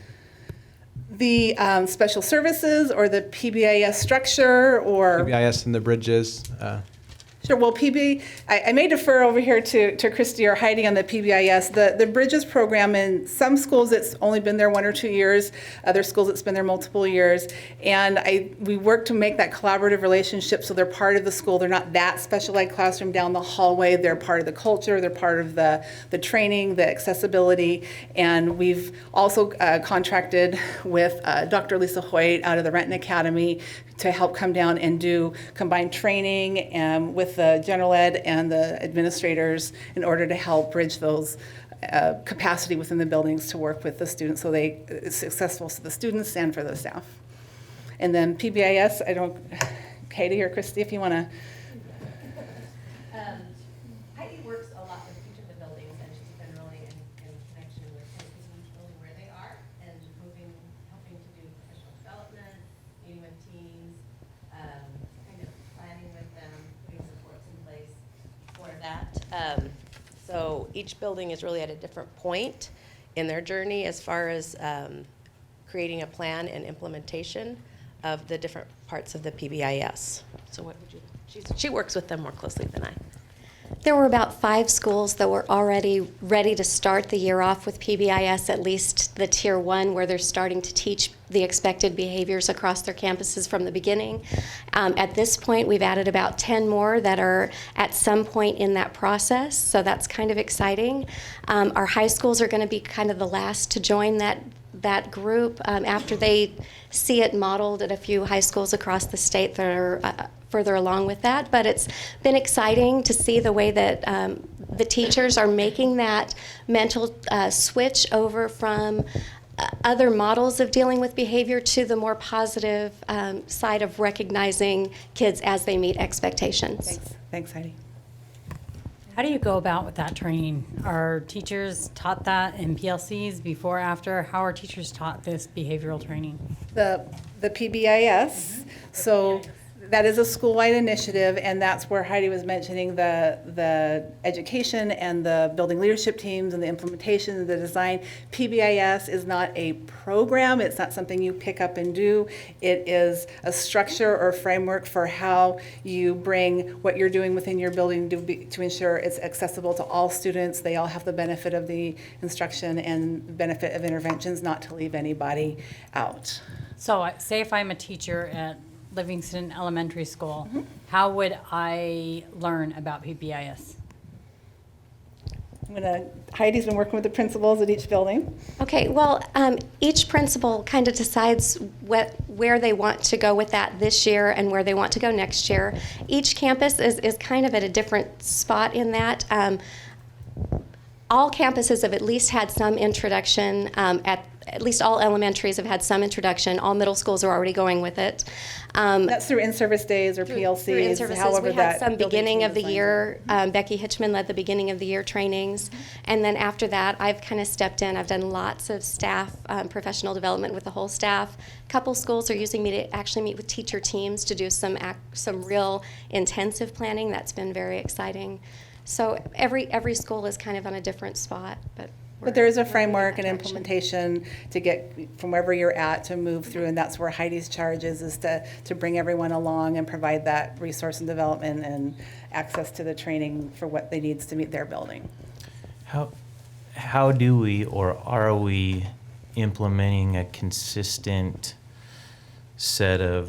The special services or the PBIS structure or? PBIS and the Bridges. Sure. Well, I may defer over here to Christy or Heidi on the PBIS. The Bridges program, in some schools it's only been there 1 or 2 years. Other schools it's been there multiple years. And we work to make that collaborative relationship so they're part of the school. They're not that special ed classroom down the hallway. They're part of the culture. They're part of the training, the accessibility. And we've also contracted with Dr. Lisa Hoyt out of the Renton Academy to help come down and do combined training with the general ed and the administrators in order to help bridge those capacity within the buildings to work with the students so it's successful for the students and for the staff. And then PBIS, Katie or Christy, if you want to. Heidi works a lot with each of the buildings, and she's been really in connection with each building where they are and helping to do professional development, meeting with teams, kind of planning with them, putting supports in place for that. So each building is really at a different point in their journey as far as creating a plan and implementation of the different parts of the PBIS. So what would you? She works with them more closely than I. There were about 5 schools that were already ready to start the year off with PBIS, at least the Tier 1, where they're starting to teach the expected behaviors across their campuses from the beginning. At this point, we've added about 10 more that are at some point in that process, so that's kind of exciting. Our high schools are going to be kind of the last to join that group after they see it modeled at a few high schools across the state that are further along with that. But it's been exciting to see the way that the teachers are making that mental switch over from other models of dealing with behavior to the more positive side of recognizing kids as they meet expectations. Thanks, Heidi. How do you go about with that training? Are teachers taught that in PLCs before, after? How are teachers taught this behavioral training? The PBIS, so that is a school-wide initiative, and that's where Heidi was mentioning the education and the building leadership teams and the implementation and the design. PBIS is not a program. It's not something you pick up and do. It is a structure or framework for how you bring what you're doing within your building to ensure it's accessible to all students. They all have the benefit of the instruction and benefit of interventions, not to leave anybody out. So say if I'm a teacher at Livingston Elementary School, how would I learn about PBIS? Heidi's been working with the principals at each building. Okay, well, each principal kind of decides where they want to go with that this year and where they want to go next year. Each campus is kind of at a different spot in that. All campuses have at least had some introduction, at least all elementaries have had some introduction. All middle schools are already going with it. That's through in-service days or PLCs, Through in-services, however we had that some building beginning team of the designs year. Becky Hitchman led the beginning of the year trainings. And then after that, I've kind of stepped in. I've done lots of staff professional development with the whole staff. A couple schools are using me to actually meet with teacher teams to do some real intensive planning. That's been very exciting. So every school is kind of on a different spot. But there is a framework and implementation to get from wherever you're at to move through, and that's where Heidi's charge is to bring everyone along and provide that resource and development and access to the training for what they needs to meet their building. How do we, or are we, implementing a consistent set of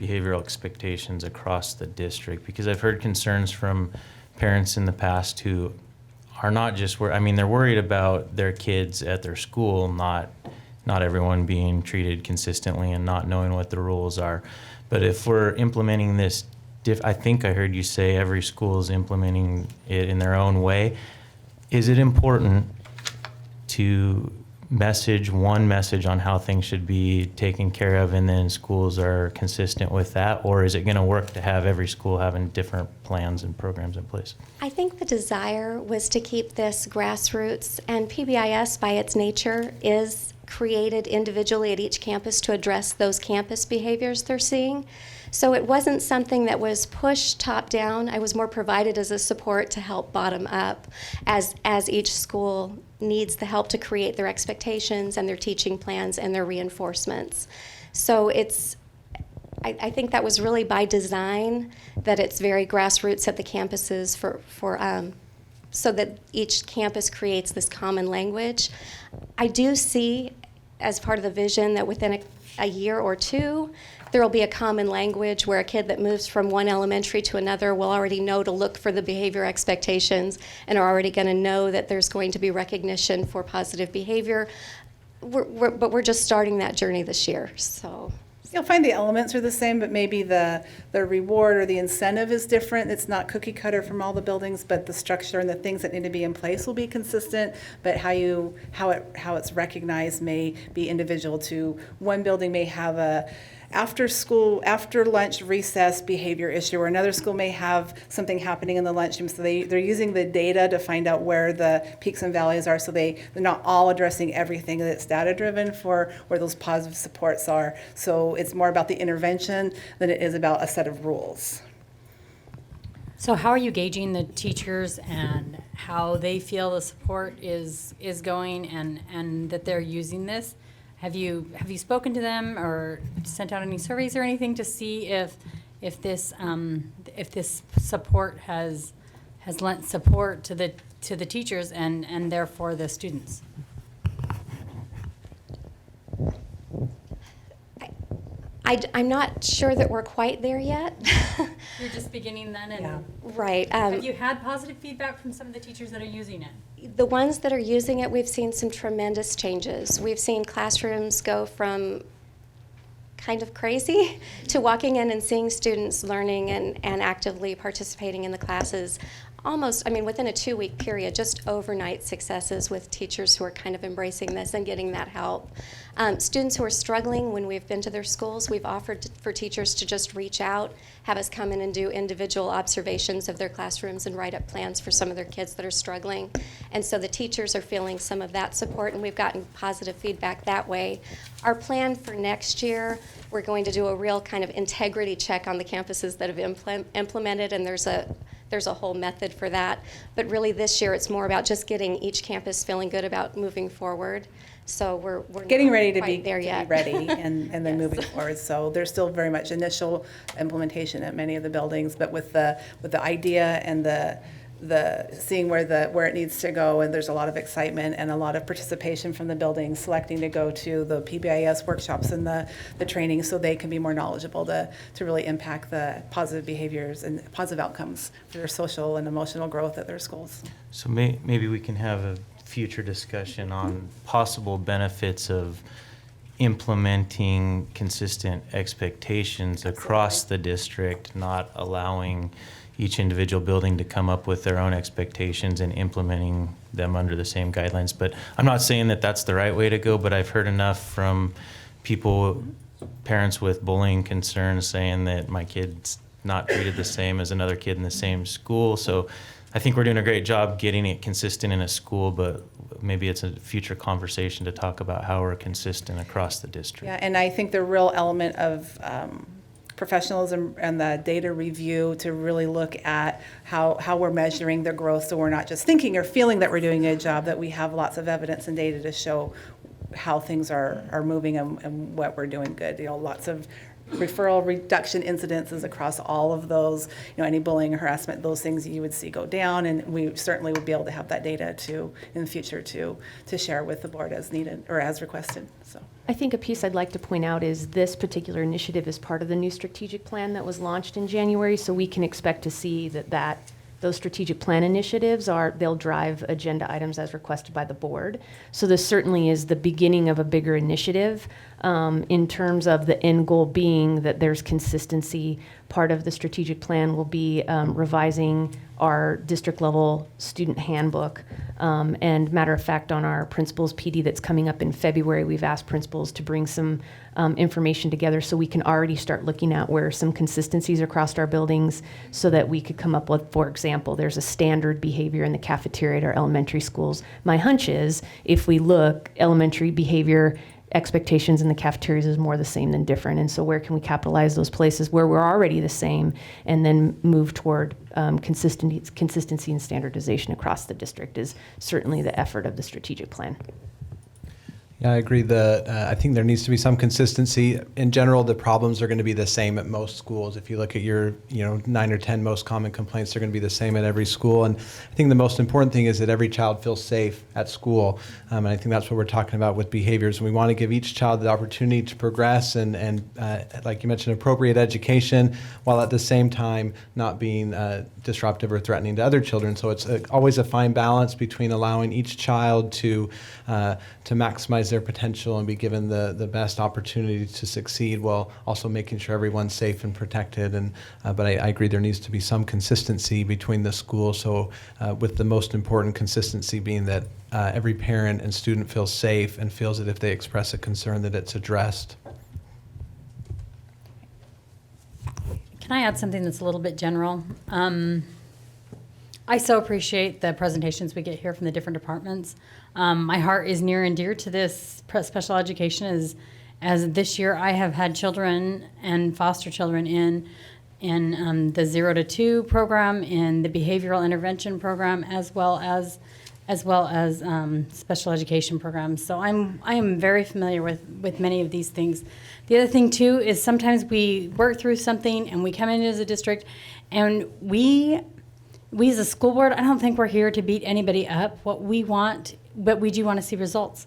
behavioral expectations across the district? Because I've heard concerns from parents in the past who are not just they're worried about their kids at their school, not everyone being treated consistently and not knowing what the rules are. But if we're implementing this, I think I heard you say every school is implementing it in their own way. Is it important to message on how things should be taken care of, and then schools are consistent with that? Or is it going to work to have every school having different plans and programs in place? I think the desire was to keep this grassroots, and PBIS by its nature is created individually at each campus to address those campus behaviors they're seeing. So it wasn't something that was pushed top down. I was more provided as a support to help bottom up as each school needs the help to create their expectations and their teaching plans and their reinforcements. So I think that was really by design, that it's very grassroots at the campuses so that each campus creates this common language. I do see, as part of the vision, that within a year or two, there will be a common language where a kid that moves from one elementary to another will already know to look for the behavior expectations and are already going to know that there's going to be recognition for positive behavior. But we're just starting that journey this year, so. You'll find the elements are the same, but maybe the reward or the incentive is different. It's not cookie cutter from all the buildings, but the structure and the things that need to be in place will be consistent. But how it's recognized may be individual to one building. May have a after lunch recess behavior issue, or another school may have something happening in the lunchroom. So they're using the data to find out where the peaks and valleys are, so they're not all addressing everything. That's data driven for where those positive supports are. So it's more about the intervention than it is about a set of rules. So how are you gauging the teachers and how they feel the support is going and that they're using this? Have you spoken to them or sent out any surveys or anything to see if this support has lent support to the teachers and therefore the students? I'm not sure that we're quite there yet. You're just beginning then, and Right. have you had positive feedback from some of the teachers that are using it? The ones that are using it, we've seen some tremendous changes. We've seen classrooms go from kind of crazy to walking in and seeing students learning and actively participating in the classes. Almost, I mean, within a 2-week period, just overnight successes with teachers who are kind of embracing this and getting that help. Students who are struggling, when we've been to their schools, we've offered for teachers to just reach out, have us come in and do individual observations of their classrooms and write up plans for some of their kids that are struggling. And so the teachers are feeling some of that support, and we've gotten positive feedback that way. Our plan for next year, we're going to do a real kind of integrity check on the campuses that have implemented, and there's a whole method for that. But really this year it's more about just getting each campus feeling good about moving forward. So we're Getting not ready to quite be there yet. ready and then moving forward. So there's still very much initial implementation at many of the buildings, but with the idea and the seeing where it needs to go, and there's a lot of excitement and a lot of participation from the buildings selecting to go to the PBIS workshops and the training so they can be more knowledgeable to really impact the positive behaviors and positive outcomes for their social and emotional growth at their schools. So maybe we can have a future discussion on possible benefits of implementing consistent expectations across the district, not allowing each individual building to come up with their own expectations and implementing them under the same guidelines. But I'm not saying that that's the right way to go, but I've heard enough from people, parents with bullying concerns, saying that my kid's not treated the same as another kid in the same school. So I think we're doing a great job getting it consistent in a school, but maybe it's a future conversation to talk about how we're consistent across the district. Yeah, and I think the real element of professionalism and the data review to really look at how we're measuring their growth, so we're not just thinking or feeling that we're doing a good job, that we have lots of evidence and data to show how things are moving and what we're doing good. You know, lots of referral reduction incidences across all of those, you know, any bullying, harassment, those things you would see go down, and we certainly would be able to have that data in the future to share with the board as needed or as requested. So I think a piece I'd like to point out is this particular initiative is part of the new strategic plan that was launched in January, so we can expect to see that those strategic plan initiatives they'll drive agenda items as requested by the board. So this certainly is the beginning of a bigger initiative in terms of the end goal being that there's consistency. Part of the strategic plan will be revising our district level student handbook. And matter of fact, on our principals PD that's coming up in February, we've asked principals to bring some information together so we can already start looking at where some consistencies across our buildings so that we could come up with, for example, there's a standard behavior in the cafeteria at our elementary schools. My hunch is if we look, elementary behavior expectations in the cafeterias is more the same than different. And so where can we capitalize those places where we're already the same and then move toward consistency and standardization across the district is certainly the effort of the strategic plan. Yeah, I agree that I think there needs to be some consistency. In general, the problems are going to be the same at most schools. If you look at your 9 or 10 most common complaints, they're going to be the same at every school. And I think the most important thing is that every child feels safe at school. And I think that's what we're talking about with behaviors. We want to give each child the opportunity to progress and like you mentioned, appropriate education, while at the same time not being disruptive or threatening to other children. So it's always a fine balance between allowing each child to maximize their potential and be given the best opportunity to succeed, while also making sure everyone's safe and protected. And but I agree there needs to be some consistency between the schools. So with the most important consistency being that every parent and student feels safe and feels that if they express a concern that it's addressed. Can I add something that's a little bit general? I so appreciate the presentations we get here from the different departments. My heart is near and dear to this special education as this year I have had children and foster children in the 0 to 2 program, in the behavioral intervention program, as well as special education programs. So I am very familiar with many of these things. The other thing too is sometimes we work through something and we come in as a district, and we as a school board, I don't think we're here to beat anybody up. What we want, but we do want to see results.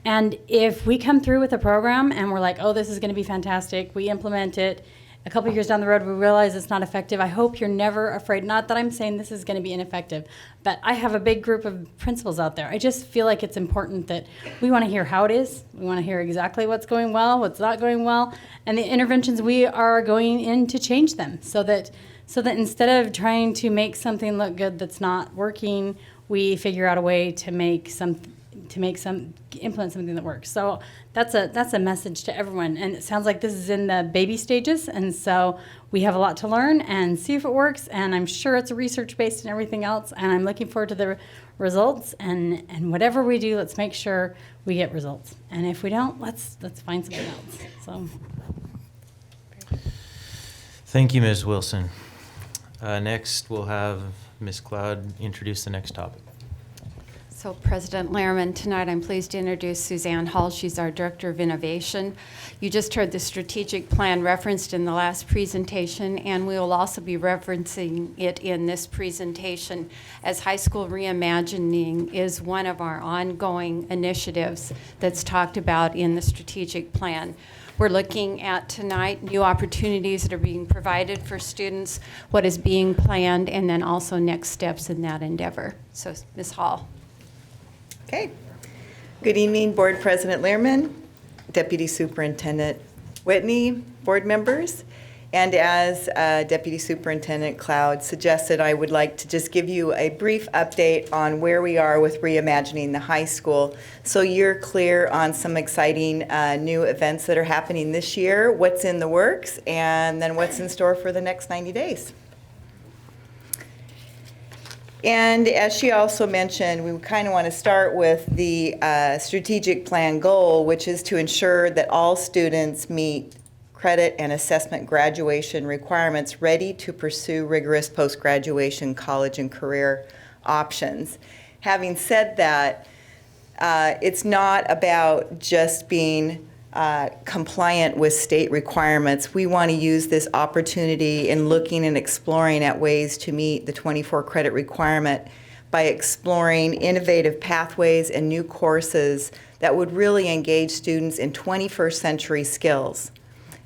And if we come through with a program and we're like, oh, this is going to be fantastic, we implement it, a couple years down the road we realize it's not effective, I hope you're never afraid. Not that I'm saying this is going to be ineffective, but I have a big group of principals out there. I just feel like it's important that we want to hear how it is. We want to hear exactly what's going well, what's not going well, and the interventions we are going in to change them so that instead of trying to make something look good that's not working, we figure out a way to implement something that works. So that's a message to everyone. And it sounds like this is in the baby stages, and so we have a lot to learn and see if it works. And I'm sure it's research based and everything else. And I'm looking forward to the results. And whatever we do, let's make sure we get results. And if we don't, let's find something else. So. Thank you, Ms. Wilson. Next, we'll have Ms. Cloud introduce the next topic. So, President Lehrman, tonight I'm pleased to introduce Suzanne Hall. She's our Director of Innovation. You just heard the strategic plan referenced in the last presentation, and we will also be referencing it in this presentation, as High School Reimagining is one of our ongoing initiatives that's talked about in the strategic plan. We're looking at tonight new opportunities that are being provided for students, what is being planned, and then also next steps in that endeavor. So, Ms. Hall. Okay. Good evening, Board President Lehrman, Deputy Superintendent Whitney, board members. And as Deputy Superintendent Cloud suggested, I would like to just give you a brief update on where we are with reimagining the high school, so you're clear on some exciting new events that are happening this year, what's in the works, and then what's in store for the next 90 days. And as she also mentioned, we kind of want to start with the strategic plan goal, which is to ensure that all students meet credit and assessment graduation requirements ready to pursue rigorous post-graduation college and career options. Having said that, it's not about just being compliant with state requirements. We want to use this opportunity in looking and exploring at ways to meet the 24 credit requirement by exploring innovative pathways and new courses that would really engage students in 21st century skills.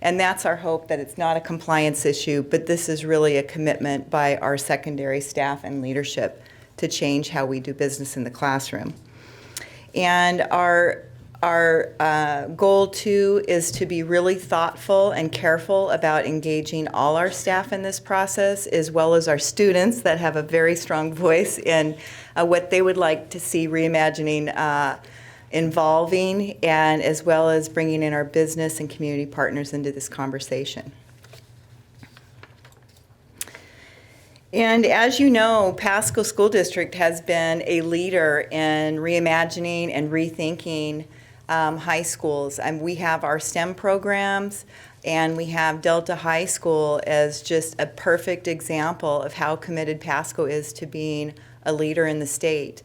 And that's our hope, that it's not a compliance issue, but this is really a commitment by our secondary staff and leadership to change how we do business in the classroom. And our goal, too, is to be really thoughtful and careful about engaging all our staff in this process, as well as our students that have a very strong voice in what they would like to see reimagining involving, and as well as bringing in our business and community partners into this conversation. And as you know, Pasco School District has been a leader in reimagining and rethinking high schools. And we have our STEM programs, and we have Delta High School as just a perfect example of how committed Pasco is to being a leader in the state.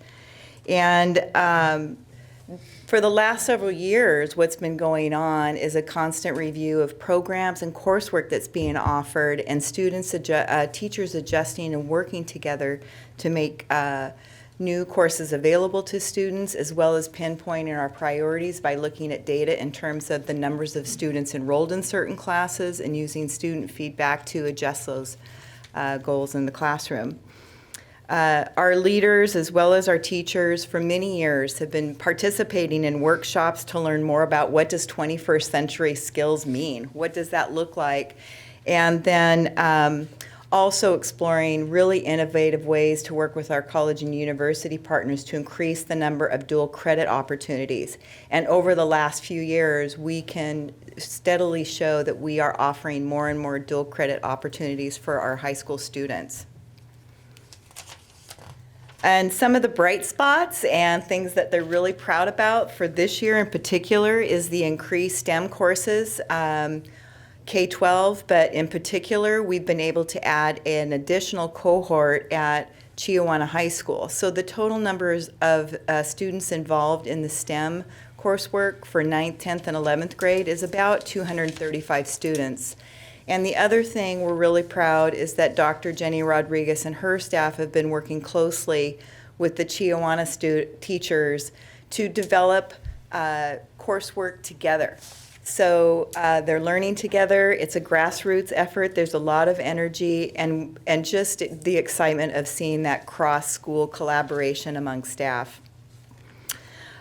And for the last several years, what's been going on is a constant review of programs and coursework that's being offered, and students, teachers adjusting and working together to make new courses available to students, as well as pinpointing our priorities by looking at data in terms of the numbers of students enrolled in certain classes and using student feedback to adjust those goals in the classroom. Our leaders, as well as our teachers, for many years have been participating in workshops to learn more about what does 21st century skills mean? What does that look like? And then also exploring really innovative ways to work with our college and university partners to increase the number of dual credit opportunities. And over the last few years, we can steadily show that we are offering more and more dual credit opportunities for our high school students. And some of the bright spots and things that they're really proud about for this year in particular is the increased STEM courses, K-12, but in particular, we've been able to add an additional cohort at Chiawana High School. So the total numbers of students involved in the STEM coursework for 9th, 10th, and 11th grade is about 235 students. And the other thing we're really proud is that Dr. Jenny Rodriguez and her staff have been working closely with the Chiawana teachers to develop coursework together. So they're learning together. It's a grassroots effort. There's a lot of energy and just the excitement of seeing that cross-school collaboration among staff.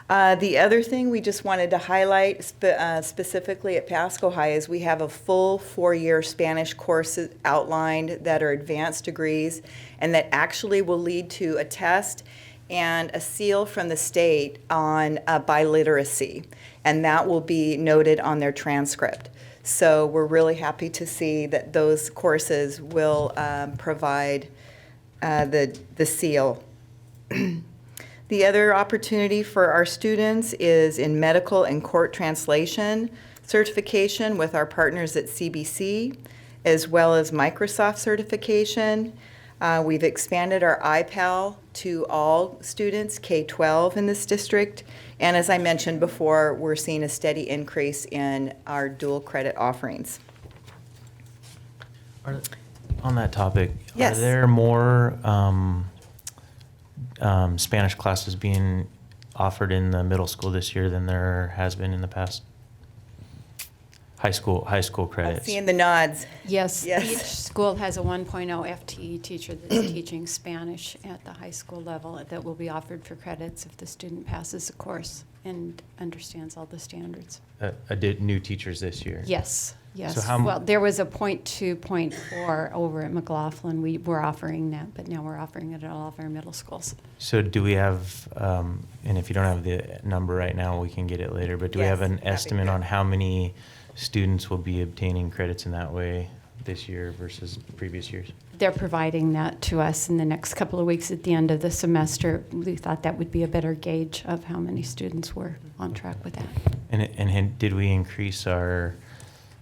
The other thing we just wanted to highlight specifically at Pasco High is we have a full 4-year Spanish course outlined that are advanced degrees and that actually will lead to a test and a seal from the state on biliteracy, and that will be noted on their transcript. So we're really happy to see that those courses will provide the seal. The other opportunity for our students is in medical and court translation certification with our partners at CBC, as well as Microsoft certification. We've expanded our iPal to all students, K-12 in this district. And as I mentioned before, we're seeing a steady increase in our dual credit offerings. On that topic, Yes. are there more Spanish classes being offered in the middle school this year than there has been in the past? High school credits. Seeing the nods. Yes, Yes. each school has a 1.0 FTE teacher that's teaching Spanish at the high school level that will be offered for credits if the student passes the course and understands all the standards. New teachers this year? Yes, yes. So how Well, there was a 0.2, 0.4 over at McLaughlin. We were offering that, but now we're offering it at all of our middle schools. So do we have, and if you don't have the number right now, we can get it later, but do we have an estimate on how many students will be obtaining credits in that way this year versus previous years? They're providing that to us in the next couple of weeks at the end of the semester. We thought that would be a better gauge of how many students were on track with that. And did we increase our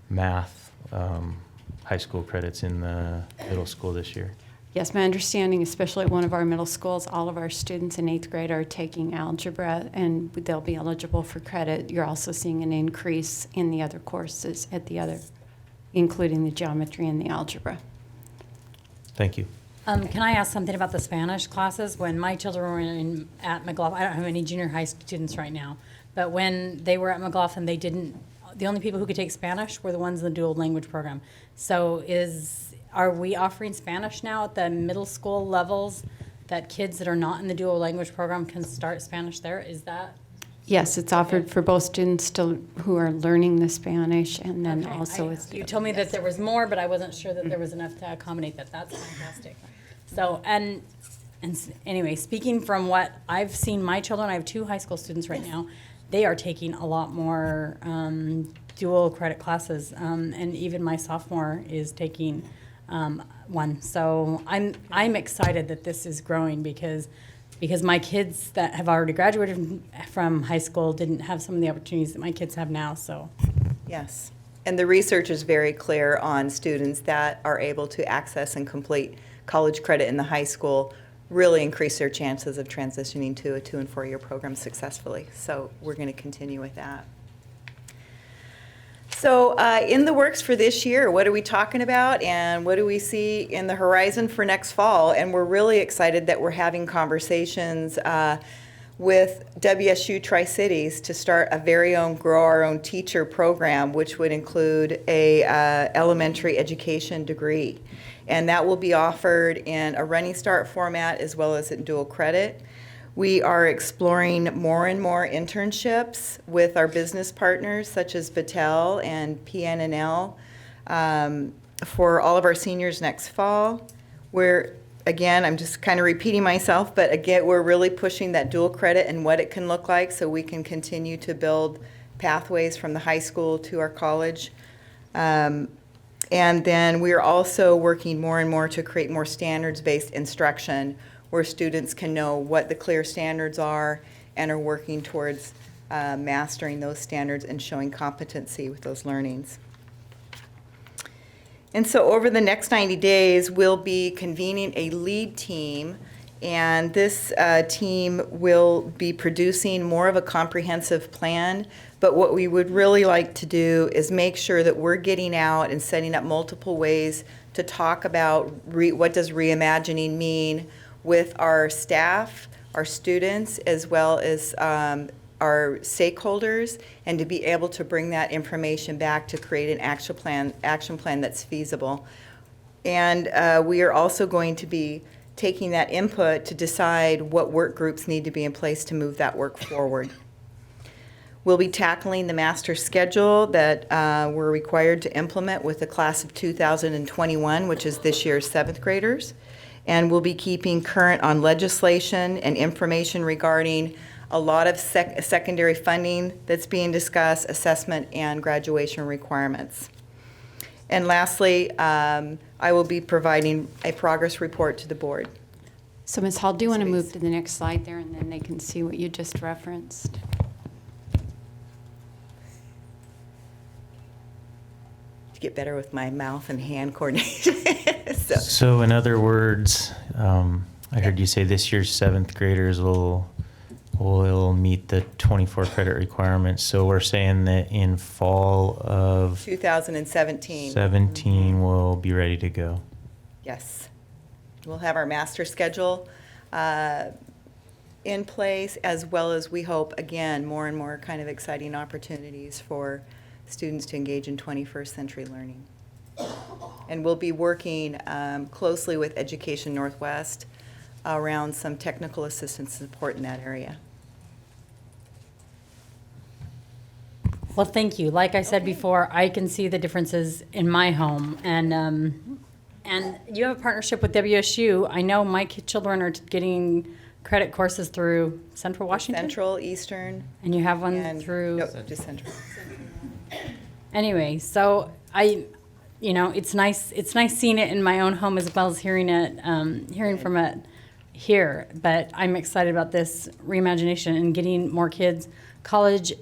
math high school credits in the middle school this year? Yes, my understanding, especially at one of our middle schools, all of our students in 8th grade are taking algebra and they'll be eligible for credit. You're also seeing an increase in the other courses at the other, including the geometry and the algebra. Thank you. Can I ask something about the Spanish classes? When my children were at McLaughlin, I don't have any junior high students right now, but when they were at McLaughlin, the only people who could take Spanish were the ones in the dual language program. So are we offering Spanish now at the middle school levels that kids that are not in the dual language program can start Spanish there? Is that? Yes, it's offered for both students who are learning the Spanish and then also it's. You told me that there was more, but I wasn't sure that there was enough to accommodate that. That's fantastic. So, and anyway, speaking from what I've seen, my children, I have 2 high school students right now. They are taking a lot more dual credit classes, and even my sophomore is taking one. So I'm excited that this is growing because my kids that have already graduated from high school didn't have some of the opportunities that my kids have now. So Yes. And the research is very clear on students that are able to access and complete college credit in the high school really increase their chances of transitioning to a 2- and 4-year program successfully. So we're going to continue with that. So in the works for this year, what are we talking about and what do we see in the horizon for next fall? And we're really excited that we're having conversations with WSU Tri-Cities to start a very own Grow Our Own Teacher program, which would include a elementary education degree. And that will be offered in a Running Start format as well as in dual credit. We are exploring more and more internships with our business partners such as Battelle and PNNL for all of our seniors next fall. Again, I'm just kind of repeating myself, but again, we're really pushing that dual credit and what it can look like so we can continue to build pathways from the high school to our college. And then we are also working more and more to create more standards-based instruction where students can know what the clear standards are and are working towards mastering those standards and showing competency with those learnings. And so over the next 90 days, we'll be convening a lead team, and this team will be producing more of a comprehensive plan. But what we would really like to do is make sure that we're getting out and setting up multiple ways to talk about what does reimagining mean with our staff, our students, as well as our stakeholders and to be able to bring that information back to create an action plan that's feasible. And we are also going to be taking that input to decide what work groups need to be in place to move that work forward. We'll be tackling the master schedule that we're required to implement with the class of 2021, which is this year's 7th graders. And we'll be keeping current on legislation and information regarding a lot of secondary funding that's being discussed, assessment, and graduation requirements. And lastly, I will be providing a progress report to the board. So Ms. Hall, do you want to move to the next slide there, and then they can see what you just referenced? To get better with my mouth and hand coordination. So in other words, I heard you say this year's 7th graders will meet the 24 credit requirements. So we're saying that in fall of 2017. we'll be ready to go. Yes. We'll have our master schedule in place, as well as we hope, again, more and more kind of exciting opportunities for students to engage in 21st century learning. And we'll be working closely with Education Northwest around some technical assistance support in that area. Well, thank you. Like I said before, I can see the differences in my home, and you have a partnership with WSU. I know my children are getting credit courses through Central Washington? Central, Eastern. And you have one through? No, just Central. Anyway, so it's nice seeing it in my own home as well as hearing from it here. But I'm excited about this reimagination and getting more kids college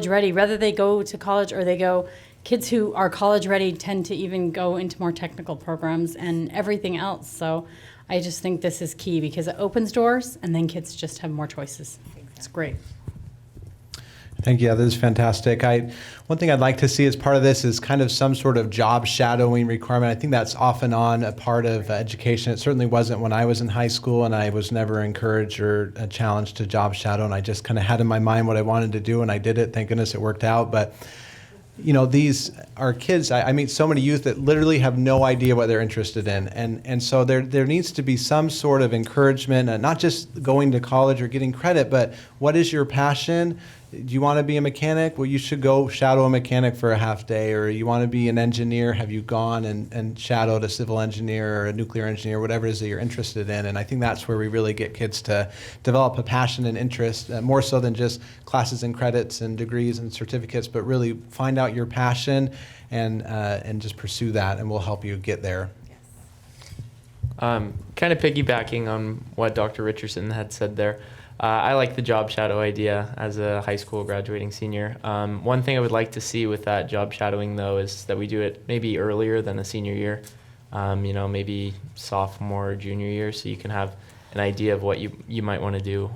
ready, whether they go to college or they go. Kids who are college ready tend to even go into more technical programs and everything else. So I just think this is key because it opens doors and then kids just have more choices. It's great. Thank you. Yeah, this is fantastic. One thing I'd like to see as part of this is kind of some sort of job shadowing requirement. I think that's off and on a part of education. It certainly wasn't when I was in high school, and I was never encouraged or challenged to job shadow. And I just kind of had in my mind what I wanted to do, and I did it. Thank goodness it worked out. But these are kids. I meet so many youth that literally have no idea what they're interested in. And so there needs to be some sort of encouragement, not just going to college or getting credit, but what is your passion? Do you want to be a mechanic? Well, you should go shadow a mechanic for a half day. Or you want to be an engineer? Have you gone and shadowed a civil engineer or a nuclear engineer, whatever it is that you're interested in? And I think that's where we really get kids to develop a passion and interest, more so than just classes and credits and degrees and certificates, but really find out your passion and just pursue that, and we'll help you get there. Kind of piggybacking on what Dr. Richardson had said there. I like the job shadow idea as a high school graduating senior. One thing I would like to see with that job shadowing, though, is that we do it maybe earlier than the senior year, maybe sophomore or junior year, so you can have an idea of what you might want to do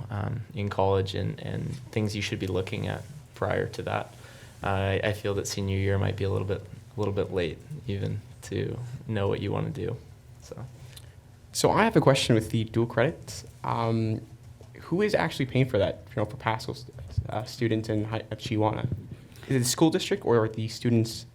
in college and things you should be looking at prior to that. I feel that senior year might be a little bit late even to know what you want to do. So I have a question with the dual credits. Who is actually paying for that, for Pasco students in Chihuahua? Is it the school district or are the students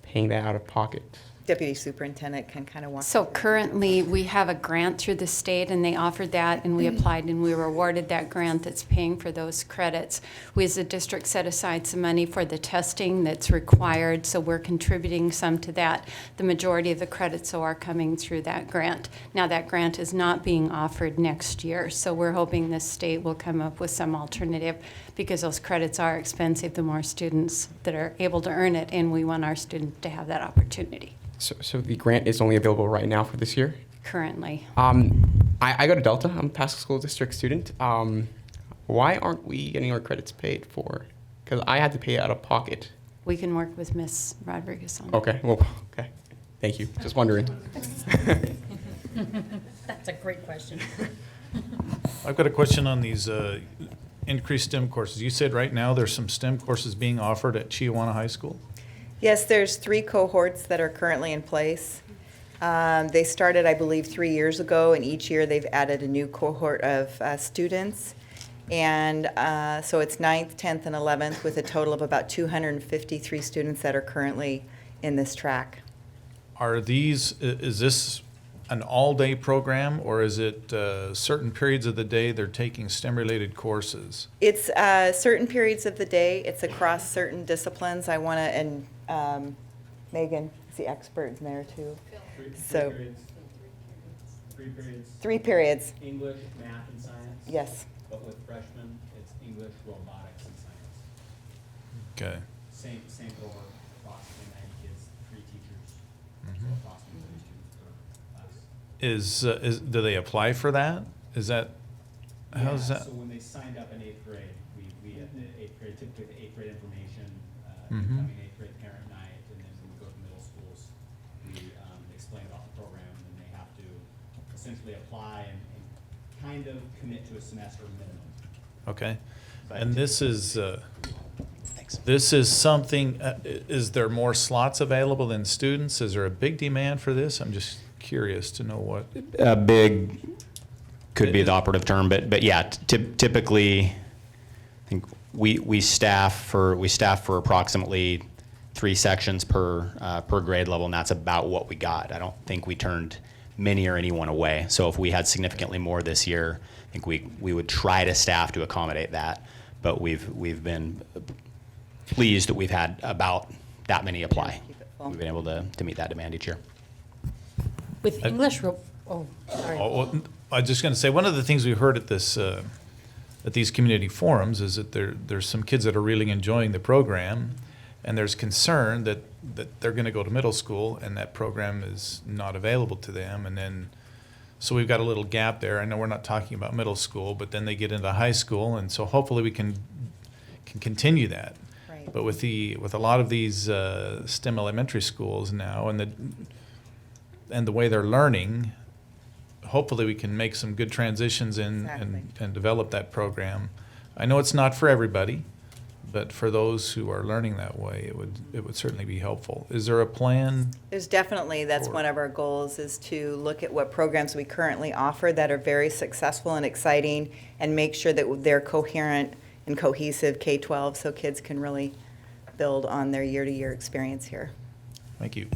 paying that out of pocket? Deputy Superintendent can kind of walk. So currently, we have a grant through the state, and they offered that, and we applied, and we were awarded that grant that's paying for those credits. We, as a district, set aside some money for the testing that's required, so we're contributing some to that. The majority of the credits are coming through that grant. Now, that grant is not being offered next year, so we're hoping the state will come up with some alternative, because those credits are expensive, the more students that are able to earn it, and we want our students to have that opportunity. So the grant is only available right now for this year? Currently. I go to Delta. I'm a Pasco School District student. Why aren't we getting our credits paid for? Because I had to pay out of pocket. We can work with Ms. Rodriguez on that. Okay. Well, okay. Thank you. Just wondering. That's a great question. I've got a question on these increased STEM courses. You said right now there's some STEM courses being offered at Chihuahua High School? Yes, there's 3 cohorts that are currently in place. They started, I believe, 3 years ago, and each year they've added a new cohort of students. And so it's 9th, 10th, and 11th with a total of about 253 students that are currently in this track. Are these, is this an all-day program, or is it certain periods of the day they're taking STEM-related courses? It's certain periods of the day. It's across certain disciplines. I want to, and Megan is the expert in there too. So, three periods. English, math, and science. Yes. But with freshmen, it's English, robotics, and science. Okay. Same cohort, approximately 90 kids, 3 teachers, so approximately 30 students per class. Do they apply for that? Is that, how's that? So when they signed up in 8th grade, we at the 8th grade, typically the 8th grade information, Mhm. incoming 8th grade parent night, and then when we go to middle schools, we explain about the program, and they have to essentially apply and kind of commit to a semester minimum. Okay. And this is something, is there more slots available than students? Is there a big demand for this? I'm just curious to know what. Big could be the operative term, but yeah, typically, I think we staff for approximately 3 sections per grade level, and that's about what we got. I don't think we turned many or anyone away. So if we had significantly more this year, I think we would try to staff to accommodate that. But we've been pleased that we've had about that many apply. We've been able to meet that demand each year. With English, sorry. I was just going to say, one of the things we heard at this at these community forums is that there's some kids that are really enjoying the program, and there's concern that they're going to go to middle school and that program is not available to them, and then so we've got a little gap there. I know we're not talking about middle school, but then they get into high school, and so hopefully we can continue that. Right. But with a lot of these STEM elementary schools now, and the way they're learning, hopefully we can make some good transitions in and develop that program. I know it's not for everybody, but for those who are learning that way, it would certainly be helpful. Is there a plan? There's definitely, that's one of our goals, is to look at what programs we currently offer that are very successful and exciting, and make sure that they're coherent and cohesive K-12, so kids can really build on their year-to-year experience here. Thank you.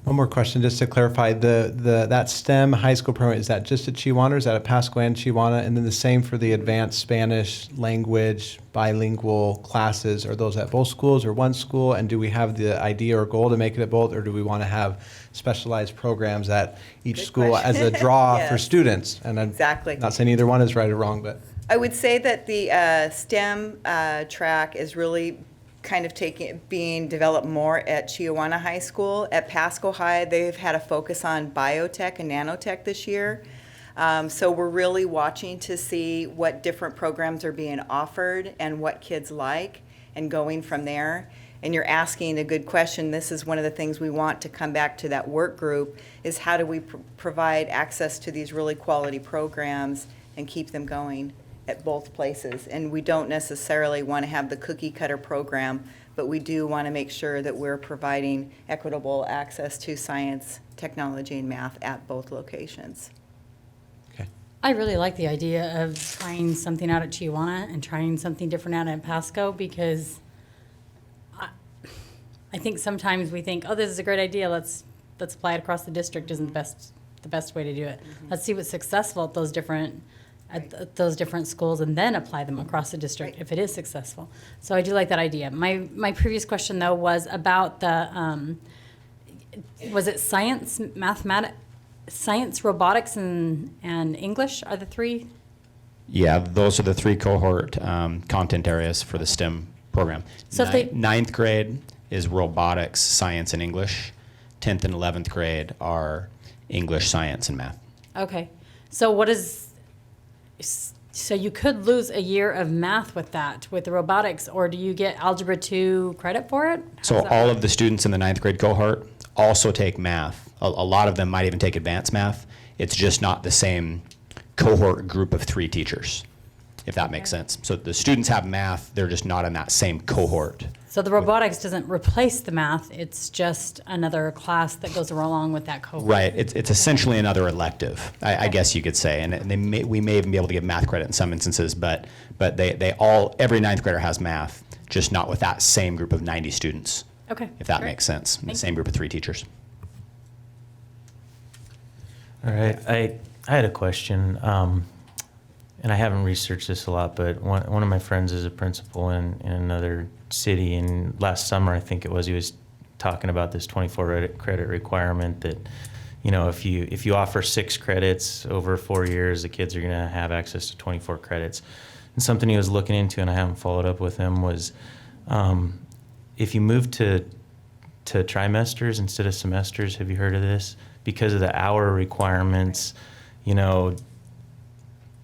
One more question, just to clarify, that STEM high school program, is that just at Chihuahua, or is that at Pasco and Chihuahua? And then the same for the advanced Spanish language bilingual classes, are those at both schools or one school? And do we have the idea or goal to make it at both, or do we want to have specialized programs at each school as a draw for Yes. students? And I'm Exactly. not saying either one is right or wrong, but. I would say that the STEM track is really kind of being developed more at Chihuahua High School. At Pasco High, they've had a focus on biotech and nanotech this year. So we're really watching to see what different programs are being offered and what kids like, and going from there. And you're asking a good question. This is one of the things we want to come back to that work group, is how do we provide access to these really quality programs and keep them going at both places. And we don't necessarily want to have the cookie cutter program, but we do want to make sure that we're providing equitable access to science, technology, and math at both locations. I really like the idea of trying something out at Chihuahua and trying something different out at Pasco, because I think sometimes we think, oh, this is a great idea, let's apply it across the district, isn't the best way to do it. Let's see what's successful at those different schools, and then apply them across the district if it is successful. So I do like that idea. My previous question, though, was about the was it science, mathematics, science, robotics, and English are the three? Yeah, those are the 3 cohort content areas for the STEM program. So if Ninth grade is robotics, science, and English. 10th and 11th grade are English, science, and math. Okay, so so you could lose a year of math with the robotics, or do you get Algebra 2 credit for it? So all of the students in the 9th grade cohort also take math. A lot of them might even take advanced math. It's just not the same cohort group of 3 teachers. if that makes sense. So the students have math, they're just not in that same cohort. So the robotics doesn't replace the math, it's just another class that goes along with that cohort. Right, it's essentially another elective, I guess you could say, and we may even be able to give math credit in some instances, but they all, every ninth grader has math, just not with that same group of 90 students. Okay, If that great. makes sense, the Thank same group of 3 teachers. All right, I had a question, and I haven't researched this a lot, but one of my friends is a principal in another city, and last summer, I think it was, he was talking about this 24 credit requirement that, you know, if you offer 6 credits over 4 years, the kids are gonna have access to 24 credits. And something he was looking into, and I haven't followed up with him, was if you move to trimesters instead of semesters, have you heard of this? Because of the hour requirements, you know,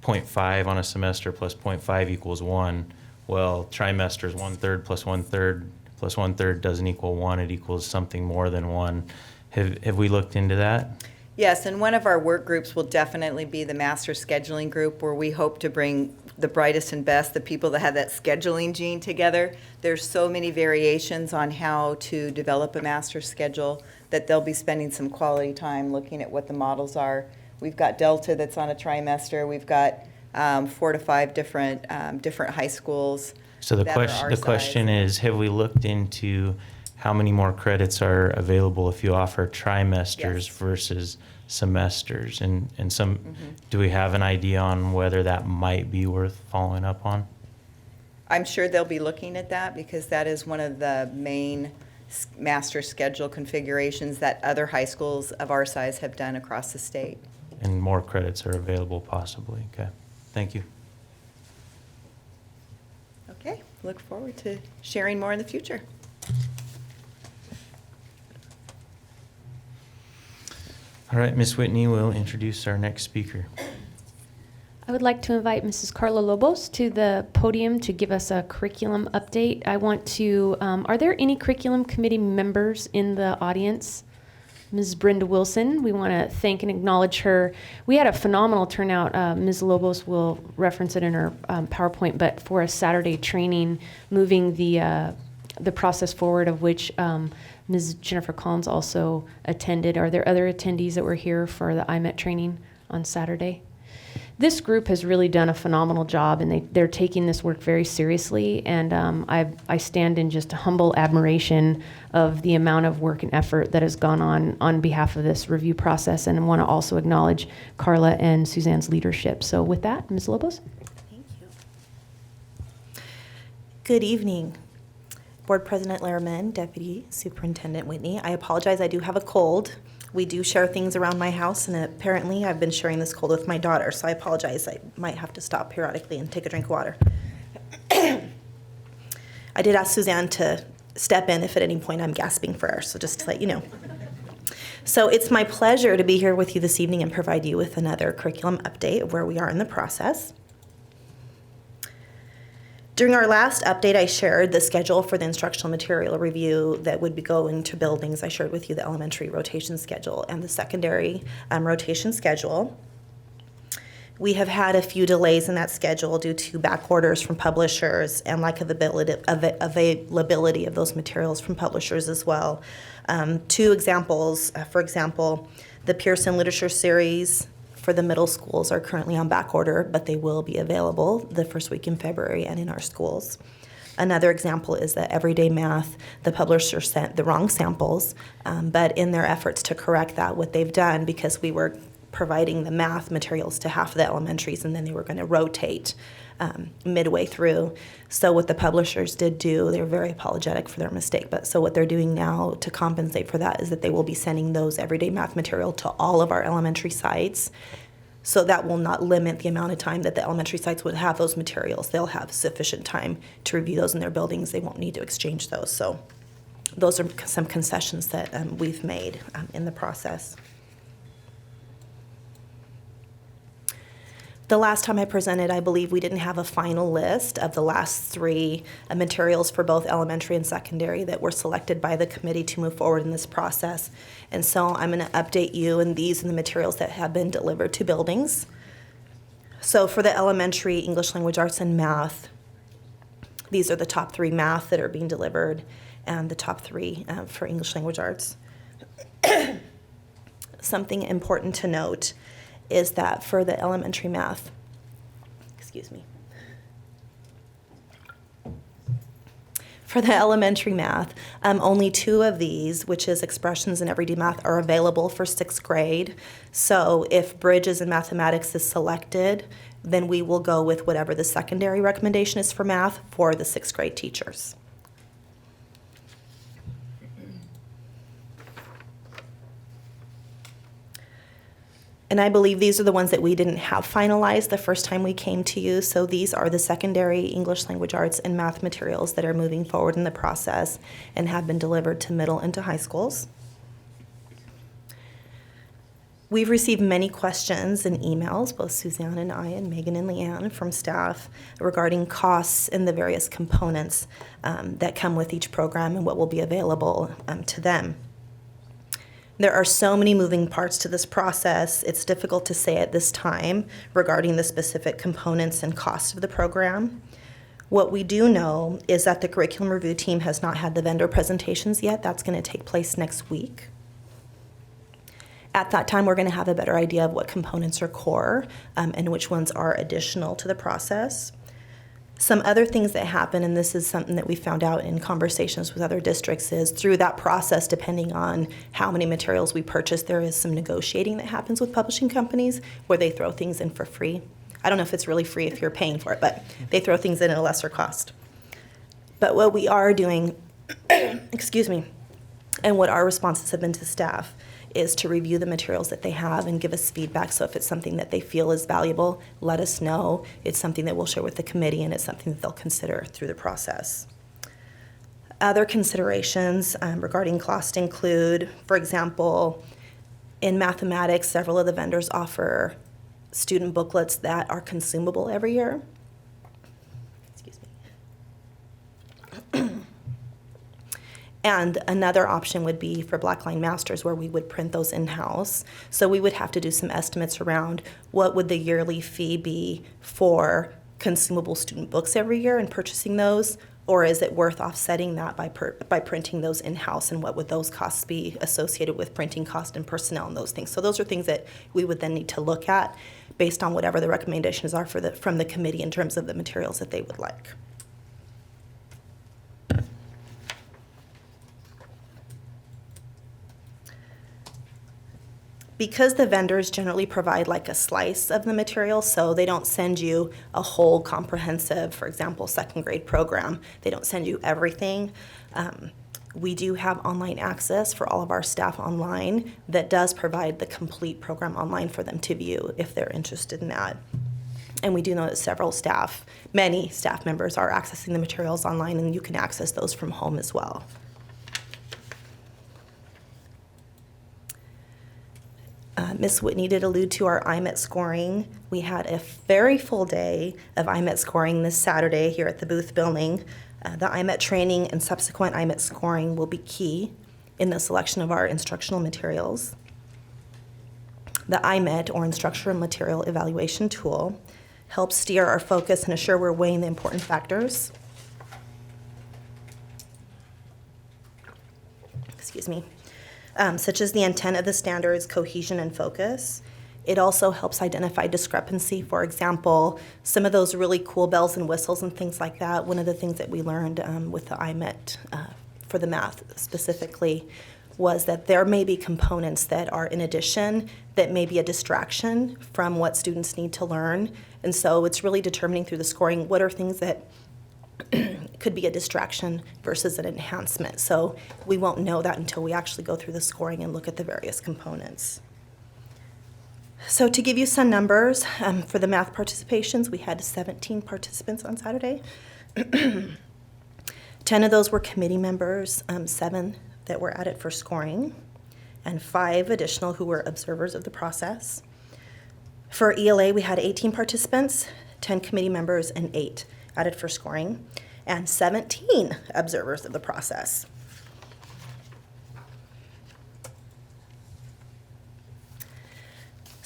0.5 on a semester plus 0.5 equals 1. Well, trimesters, 1/3 plus 1/3 plus 1/3 doesn't equal 1. It equals something more than 1. Have we looked into that? Yes, and one of our work groups will definitely be the master scheduling group, where we hope to bring the brightest and best, the people that have that scheduling gene together. There's so many variations on how to develop a master schedule that they'll be spending some quality time looking at what the models are. We've got Delta that's on a trimester. We've got 4 to 5 different high schools. So the question is, have we looked into how many more credits are available if you offer trimesters versus semesters? And some, do we have an idea on whether that might be worth following up on? I'm sure they'll be looking at that, because that is one of the main master schedule configurations that other high schools of our size have done across the state. And more credits are available possibly. Okay, thank you. Okay, look forward to sharing more in the future. All right, Ms. Whitney will introduce our next speaker. I would like to invite Mrs. Carla Lobos to the podium to give us a curriculum update. I want to, are there any curriculum committee members in the audience? Ms. Brenda Wilson, we want to thank and acknowledge her. We had a phenomenal turnout. Ms. Lobos will reference it in her PowerPoint, but for a Saturday training, moving the process forward, of which Ms. Jennifer Collins also attended. Are there other attendees that were here for the IMET training on Saturday? This group has really done a phenomenal job, and they're taking this work very seriously, and I stand in just humble admiration of the amount of work and effort that has gone on behalf of this review process, and I want to also acknowledge Carla and Suzanne's leadership. So with that, Ms. Lobos. Thank you. Good evening. Board President Lehrman, Deputy Superintendent Whitney. I apologize, I do have a cold. We do share things around my house, and apparently I've been sharing this cold with my daughter, so I apologize. I might have to stop periodically and take a drink of water. I did ask Suzanne to step in if at any point I'm gasping for air, so just to let you know. So it's my pleasure to be here with you this evening and provide you with another curriculum update of where we are in the process. During our last update, I shared the schedule for the instructional material review that would be going to buildings. I shared with you the elementary rotation schedule and the secondary rotation schedule. We have had a few delays in that schedule due to back orders from publishers and lack of availability of those materials from publishers as well. 2 examples, for example, the Pearson Literature Series for the middle schools are currently on back order, but they will be available the first week in February and in our schools. Another example is that Everyday Math, the publisher sent the wrong samples, but in their efforts to correct that, what they've done, because we were providing the math materials to half of the elementaries, and then they were going to rotate midway through. So what the publishers did do, they were very apologetic for their mistake, but so what they're doing now to compensate for that is that they will be sending those Everyday Math material to all of our elementary sites. So that will not limit the amount of time that the elementary sites would have those materials. They'll have sufficient time to review those in their buildings. They won't need to exchange those. So those are some concessions that we've made in the process. The last time I presented, I believe we didn't have a final list of the last 3 materials for both elementary and secondary that were selected by the committee to move forward in this process. And so I'm going to update you, and these are the materials that have been delivered to buildings. So for the elementary, English language arts and math, these are the top 3 math that are being delivered and the top 3 for English language arts. Something important to note is that for the elementary math, excuse me, for the elementary math, only 2 of these, which is expressions and everyday math, are available for 6th grade. So if Bridges in mathematics is selected, then we will go with whatever the secondary recommendation is for math for the 6th grade teachers. And I believe these are the ones that we didn't have finalized the first time we came to you. So these are the secondary English language arts and math materials that are moving forward in the process and have been delivered to middle and to high schools. We've received many questions and emails, both Suzanne and I and Megan and Leanne from staff regarding costs and the various components that come with each program and what will be available to them. There are so many moving parts to this process, it's difficult to say at this time regarding the specific components and cost of the program. What we do know is that the curriculum review team has not had the vendor presentations yet. That's going to take place next week. At that time, we're going to have a better idea of what components are core and which ones are additional to the process. Some other things that happen, and this is something that we found out in conversations with other districts, is through that process, depending on how many materials we purchase, there is some negotiating that happens with publishing companies where they throw things in for free. I don't know if it's really free if you're paying for it, but they throw things in at a lesser cost. But what we are doing, excuse me, and what our responses have been to staff is to review the materials that they have and give us feedback. So if it's something that they feel is valuable, let us know. It's something that we'll share with the committee, and it's something that they'll consider through the process. Other considerations regarding cost include, for example, in mathematics, several of the vendors offer student booklets that are consumable every year. Excuse me. And another option would be for Blackline Masters, where we would print those in-house. So we would have to do some estimates around what would the yearly fee be for consumable student books every year and purchasing those, or is it worth offsetting that by printing those in-house, and what would those costs be associated with printing cost and personnel and those things. So those are things that we would then need to look at based on whatever the recommendations are from the committee in terms of the materials that they would like. Because the vendors generally provide like a slice of the material, so they don't send you a whole comprehensive, for example, 2nd grade program. They don't send you everything. We do have online access for all of our staff online that does provide the complete program online for them to view if they're interested in that. And we do know that many staff members are accessing the materials online, and you can access those from home as well. Ms. Whitney did allude to our IMET scoring. We had a very full day of IMET scoring this Saturday here at the Booth Building. The IMET training and subsequent IMET scoring will be key in the selection of our instructional materials. The IMET, or Instructional Material Evaluation Tool, helps steer our focus and assure we're weighing the important factors. Excuse me. Such as the intent of the standards, cohesion, and focus. It also helps identify discrepancy. For example, some of those really cool bells and whistles and things like that. One of the things that we learned with the IMET for the math specifically was that there may be components that are in addition that may be a distraction from what students need to learn. And so it's really determining through the scoring what are things that could be a distraction versus an enhancement. So we won't know that until we actually go through the scoring and look at the various components. So to give you some numbers, for the math participations, we had 17 participants on Saturday. 10 of those were committee members, 7 that were added for scoring, and 5 additional who were observers of the process. For ELA, we had 18 participants, 10 committee members, and 8 added for scoring, and 17 observers of the process.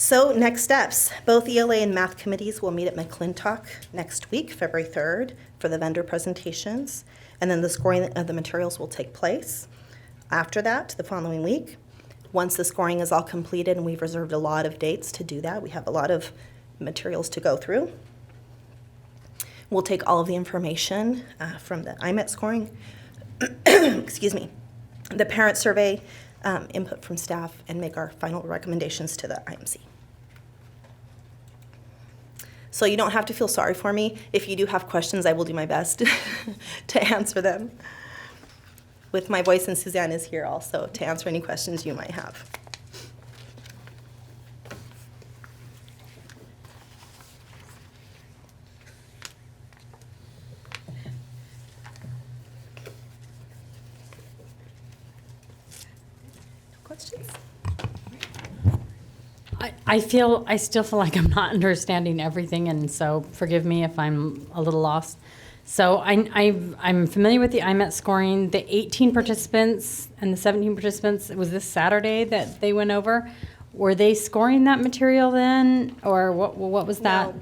So next steps, both ELA and math committees will meet at McClintock next week, February 3rd, for the vendor presentations, and then the scoring of the materials will take place. After that, the following week, once the scoring is all completed, and we've reserved a lot of dates to do that, we have a lot of materials to go through. We'll take all of the information from the IMET scoring, excuse me, the parent survey, input from staff, and make our final recommendations to the IMC. So you don't have to feel sorry for me. If you do have questions, I will do my best to answer them. With my voice, and Suzanne is here also to answer any questions you might have. Questions? I still feel like I'm not understanding everything, and so forgive me if I'm a little lost. So I'm familiar with the IMET scoring. The 18 participants and the 17 participants, it was this Saturday that they went over. Were they scoring that material then, or what was that? No.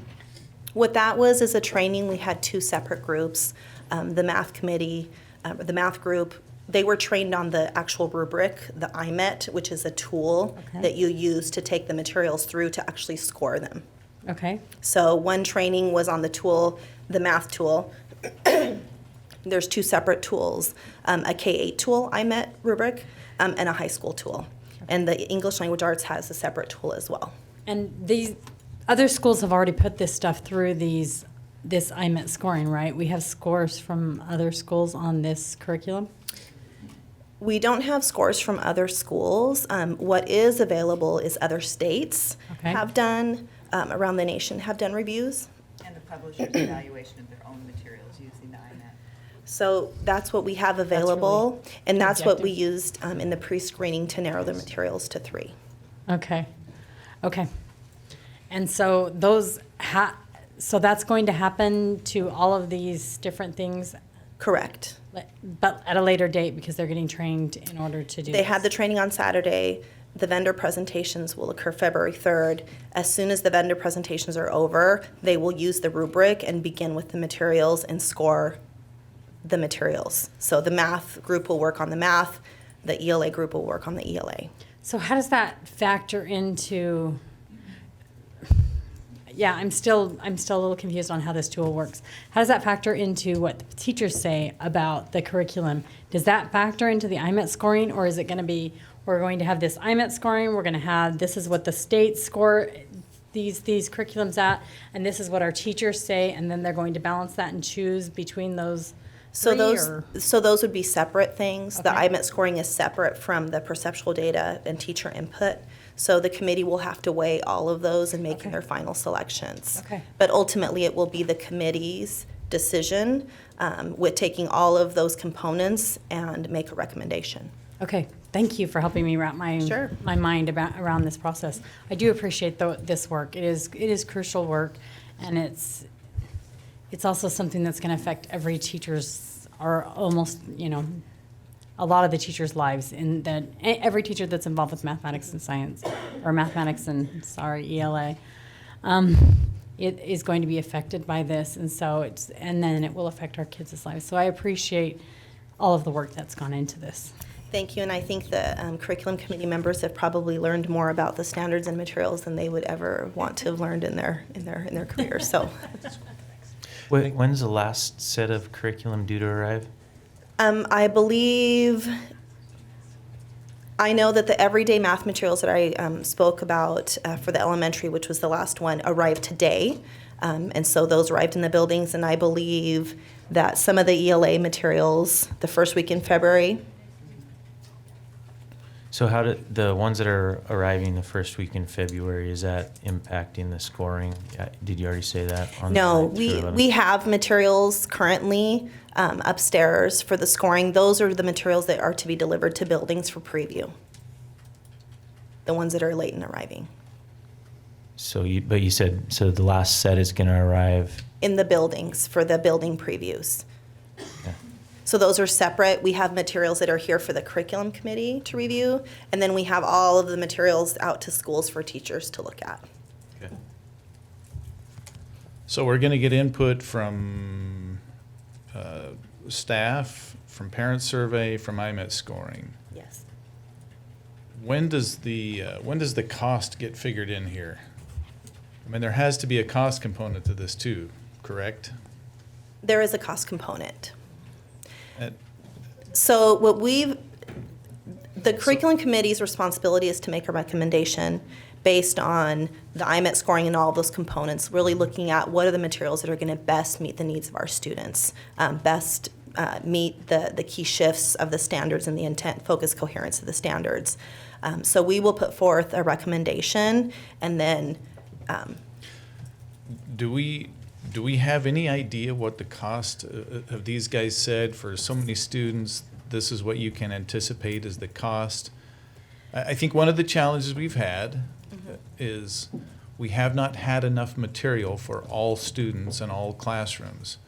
What that was is a training. We had two separate groups. The math committee, the math group, they were trained on the actual rubric, the IMET, which is a tool that you use to take the materials through to actually score them. Okay. So one training was on the tool, the math tool. There's two separate tools, a K-8 tool, IMET rubric, and a high school tool. And the English Language Arts has a separate tool as well. And these other schools have already put this stuff through this IMET scoring, right? We have scores from other schools on this curriculum? We don't have scores from other schools. What is available is other states have done, around the nation have done reviews. And the publisher's evaluation of their own materials using the IMET. So that's what we have available, and that's what we objective. used in the pre-screening to narrow the materials to 3. Okay. Okay. And so so that's going to happen to all of these different things? Correct. But at a later date because they're getting trained in order to do They had the training on Saturday. The vendor presentations will occur February 3rd. As soon as the vendor presentations are over, they will use the rubric and begin with the materials and score the materials. So the math group will work on the math, the ELA group will work on the ELA. So how does that factor into? Yeah, I'm still a little confused on how this tool works. How does that factor into what the teachers say about the curriculum? Does that factor into the IMET scoring, or is it going to be we're going to have this IMET scoring, we're going to have this is what the state score these curriculums at, and this is what our teachers say, and then they're going to balance that and choose between those? So those would be separate things. The IMET scoring is separate from the perceptual data and teacher input. So the committee will have to weigh all of those in making their final selections. Okay. But ultimately, it will be the committee's decision with taking all of those components and make a recommendation. Okay, thank you for helping me wrap my mind around this process. I do appreciate this work. It is crucial work, and it's also something that's going to affect every teacher's, or almost, a lot of the teachers' lives, in that every teacher that's involved with mathematics and science, or mathematics and, ELA, it is going to be affected by this, and then it will affect our kids' lives. So I appreciate all of the work that's gone into this. Thank you, and I think the curriculum committee members have probably learned more about the standards and materials than they would ever want to have learned in their career. So, When's the last set of curriculum due to arrive? I know that the everyday math materials that I spoke about for the elementary, which was the last one, arrived today. And so those arrived in the buildings, and I believe that some of the ELA materials the first week in February. So how did the ones that are arriving the first week in February, is that impacting the scoring? Did you already say that? No, we have materials currently upstairs for the scoring. Those are the materials that are to be delivered to buildings for preview. The ones that are late in arriving. So you said, so the last set is going to arrive? In the buildings for the building previews. Okay. So those are separate. We have materials that are here for the curriculum committee to review, and then we have all of the materials out to schools for teachers to look at. Okay. So we're going to get input from staff, from parent survey, from IMET scoring. Yes. When does the cost get figured in here? I mean, there has to be a cost component to this too, correct? There is a cost component. Uh, So the curriculum committee's responsibility is to make a recommendation based on the IMET scoring and all of those components, really looking at what are the materials that are going to best meet the needs of our students, best meet the key shifts of the standards and the intent, focus, coherence of the standards. So we will put forth a recommendation, and then Do we have any idea what the cost of these guys said for so many students? This is what you can anticipate as the cost. I think one of the challenges we've had is we have not had enough material for all students in all classrooms.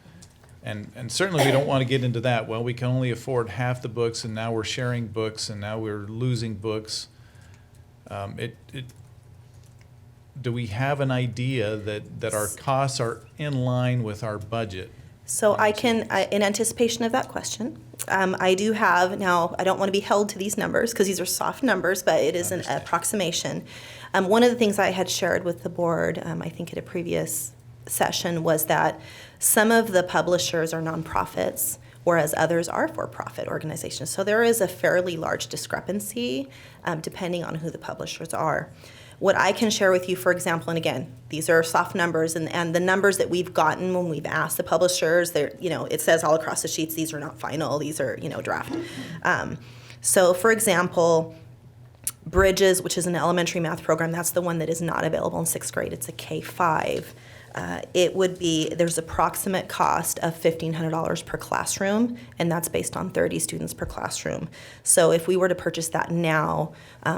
And certainly we don't want to get into that. Well, we can only afford half the books, and now we're sharing books, and now we're losing books. Do we have an idea that our costs are in line with our budget? So I can, in anticipation of that question, I do have, now, I don't want to be held to these numbers because these are soft numbers, but it is an approximation. One of the things I had shared with the board, I think at a previous session, was that some of the publishers are nonprofits, whereas others are for-profit organizations. So there is a fairly large discrepancy depending on who the publishers are. What I can share with you, for example, and again, these are soft numbers, and the numbers that we've gotten when we've asked the publishers, they're, it says all across the sheets, these are not final, these are, draft. So for example, Bridges, which is an elementary math program, that's the one that is not available in 6th grade, it's a K-5. It would be, there's approximate cost of $1,500 per classroom, and that's based on 30 students per classroom. So if we were to purchase that now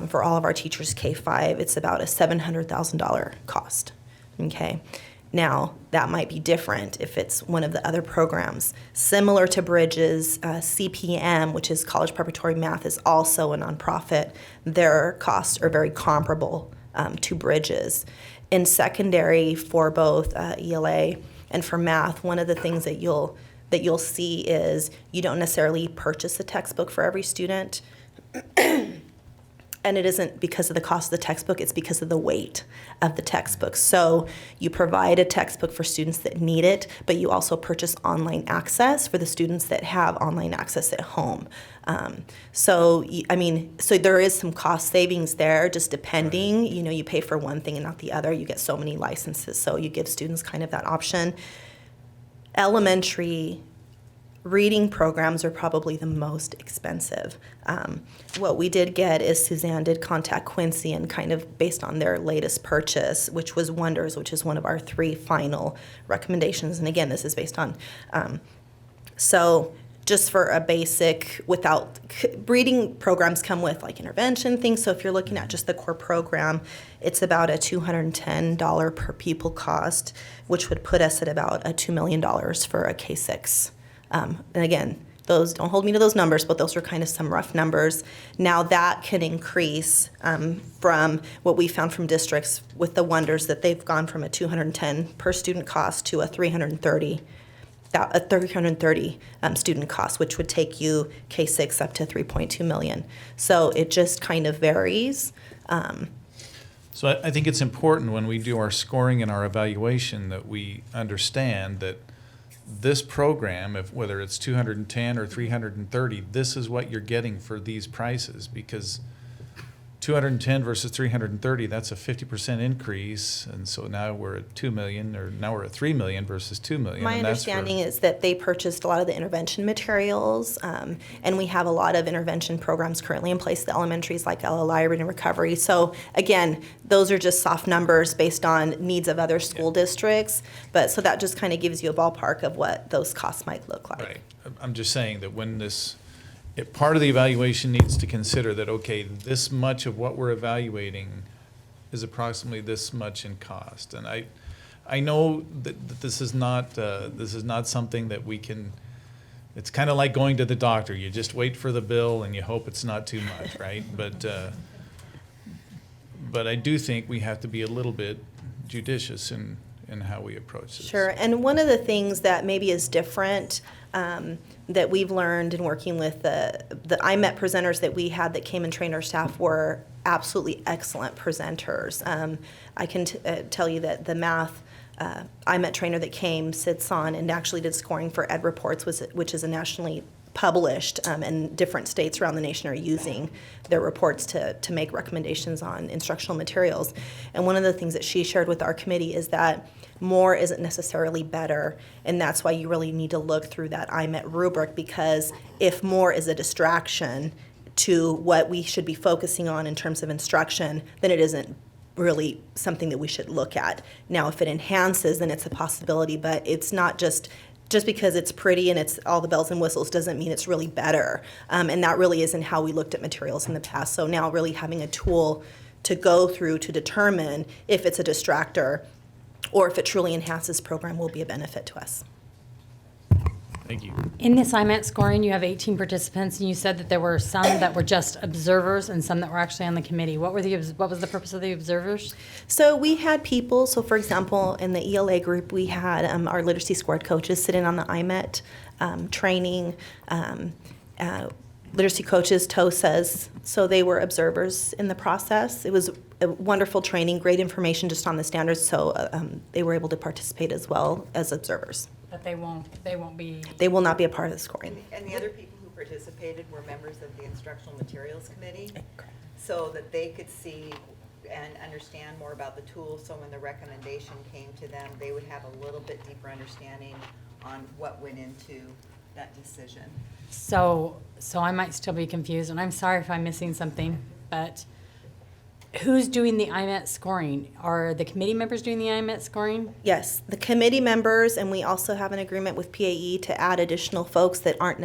for all of our teachers K-5, it's about a $700,000 cost, okay? Now, that might be different if it's one of the other programs. Similar to Bridges, CPM, which is College Preparatory Math, is also a nonprofit. Their costs are very comparable to Bridges. In secondary, for both ELA and for math, one of the things that you'll see is you don't necessarily purchase a textbook for every student. And it isn't because of the cost of the textbook, it's because of the weight of the textbook. So you provide a textbook for students that need it, but you also purchase online access for the students that have online access at home. So there is some cost savings there, just depending, you pay for one thing and not the other. You get so many licenses, so you give students kind of that option. Elementary reading programs are probably the most expensive. What we did get is Suzanne did contact Quincy, and kind of based on their latest purchase, which was Wonders, which is one of our 3 final recommendations. And again, this is based on, so just for a basic, without, reading programs come with like intervention things. So if you're looking at just the core program, it's about a $210 per pupil cost, which would put us at about a $2 million for a K-6. And again, those, don't hold me to those numbers, but those are kind of some rough numbers. Now that can increase from what we found from districts with the Wonders, that they've gone from a $210 per student cost to a 330 student cost, which would take you K-6 up to 3.2 million. So it just kind of varies. So I think it's important when we do our scoring and our evaluation that we understand that this program, whether it's 210 or 330, this is what you're getting for these prices, because 210 versus 330, that's a 50% increase, and so now we're at 2 million, or now we're at 3 million versus 2 million. My understanding is that they purchased a lot of the intervention materials, and we have a lot of intervention programs currently in place, the elementaries like LLI, Reading Recovery. So again, those are just soft numbers based on needs of other school districts, but so that just kind of gives you a ballpark of what those costs might look like. Right. I'm just saying that when part of the evaluation needs to consider that, okay, this much of what we're evaluating is approximately this much in cost. And I know that this is not something that we can it's kind of like going to the doctor. You just wait for the bill and you hope it's not too much, right? But I do think we have to be a little bit judicious in how we approach this. Sure, and one of the things that maybe is different that we've learned in working with the IMET presenters that we had that came and trained our staff were absolutely excellent presenters. I can tell you that the math IMET trainer that came sits on and actually did scoring for Ed Reports, which is a nationally published, and different states around the nation are using their reports to make recommendations on instructional materials. And one of the things that she shared with our committee is that more isn't necessarily better, and that's why you really need to look through that IMET rubric, because if more is a distraction to what we should be focusing on in terms of instruction, then it isn't really something that we should look at. Now, if it enhances, then it's a possibility, but it's not just because it's pretty and it's all the bells and whistles doesn't mean it's really better. And that really isn't how we looked at materials in the past. So now really having a tool to go through to determine if it's a distractor or if it truly enhances program will be a benefit to us. Thank you. In this IMET scoring, you have 18 participants, and you said that there were some that were just observers and some that were actually on the committee. What was the purpose of the observers? So we had people, so for example, in the ELA group, we had our literacy squad coaches sit in on the IMET training, literacy coaches, TOSAs, so they were observers in the process. It was a wonderful training, great information just on the standards, so they were able to participate as well as observers. But they won't be. They will not be a part of the scoring. And the other people who participated were members of the Instructional Materials Committee, so that they could see and understand more about the tools, so when the recommendation came to them, they would have a little bit deeper understanding on what went into that decision. So I might still be confused, and I'm sorry if I'm missing something, but who's doing the IMET scoring? Are the committee members doing the IMET scoring? Yes, the committee members, and we also have an agreement with PAE to add additional folks that aren't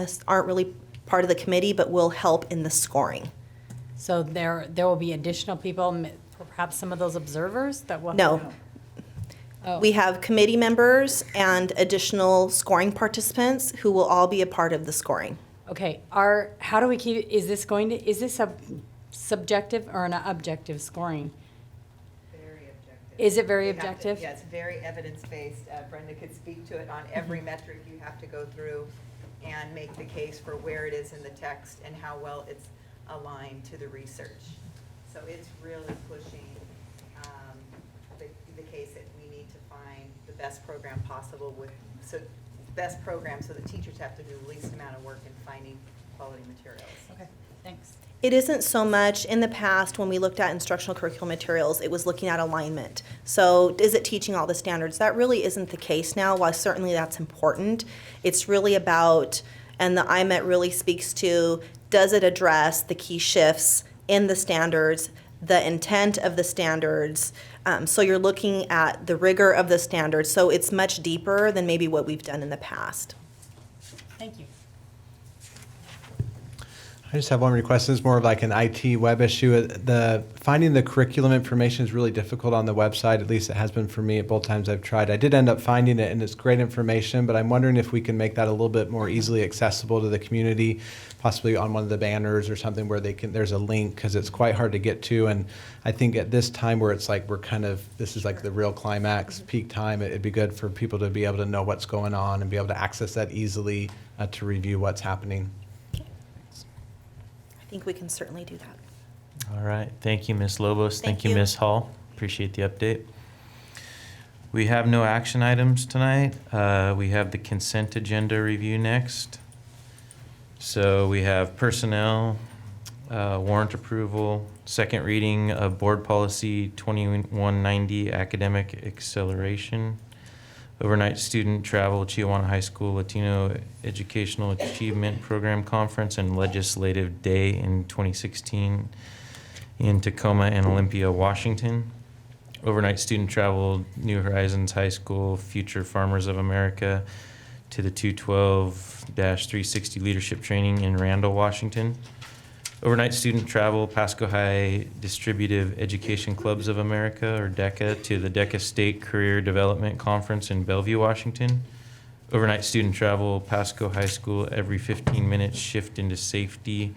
really part of the committee, but will help in the scoring. So there will be additional people, perhaps some of those observers that will. No. Oh. We have committee members and additional scoring participants who will all be a part of the scoring. Okay, how do we keep, is this a subjective or an objective scoring? Very objective. Is it very You have to- objective? Yeah, it's very evidence-based. Brenda could speak to it. On every metric, you have to go through and make the case for where it is in the text and how well it's aligned to the research. So it's really pushing the case that we need to find the best program possible best program so the teachers have to do the least amount of work in finding quality materials. Okay, thanks. It isn't so much, in the past, when we looked at instructional curriculum materials, it was looking at alignment. So is it teaching all the standards? That really isn't the case now, while certainly that's important. It's really about, and the IMET really speaks to, does it address the key shifts in the standards, the intent of the standards? So you're looking at the rigor of the standards. So it's much deeper than maybe what we've done in the past. Thank you. I just have one request. It's more of like an IT web issue. Finding the curriculum information is really difficult on the website. At least it has been for me at both times I've tried. I did end up finding it, and it's great information, but I'm wondering if we can make that a little bit more easily accessible to the community, possibly on one of the banners or something where there's a link, because it's quite hard to get to. And I think at this time where it's like this is like the real climax, peak time, it'd be good for people to be able to know what's going on and be able to access that easily to review what's happening. I think we can certainly do that. All right. Thank you, Ms. Lobos. Thank you, you. Ms. Hall. Appreciate the update. We have no action items tonight. We have the consent agenda review next. So we have personnel, warrant approval, second reading of board policy 2190, academic acceleration, overnight student travel, Chihuahua High School Latino Educational Achievement Program Conference, and legislative day in 2016 in Tacoma and Olympia, Washington. Overnight student travel, New Horizons High School, Future Farmers of America to the 212-360 leadership training in Randall, Washington. Overnight student travel, Pasco High Distributive Education Clubs of America, or DECA, to the DECA State Career Development Conference in Bellevue, Washington. Overnight student travel, Pasco High School, every 15 minutes shift into safety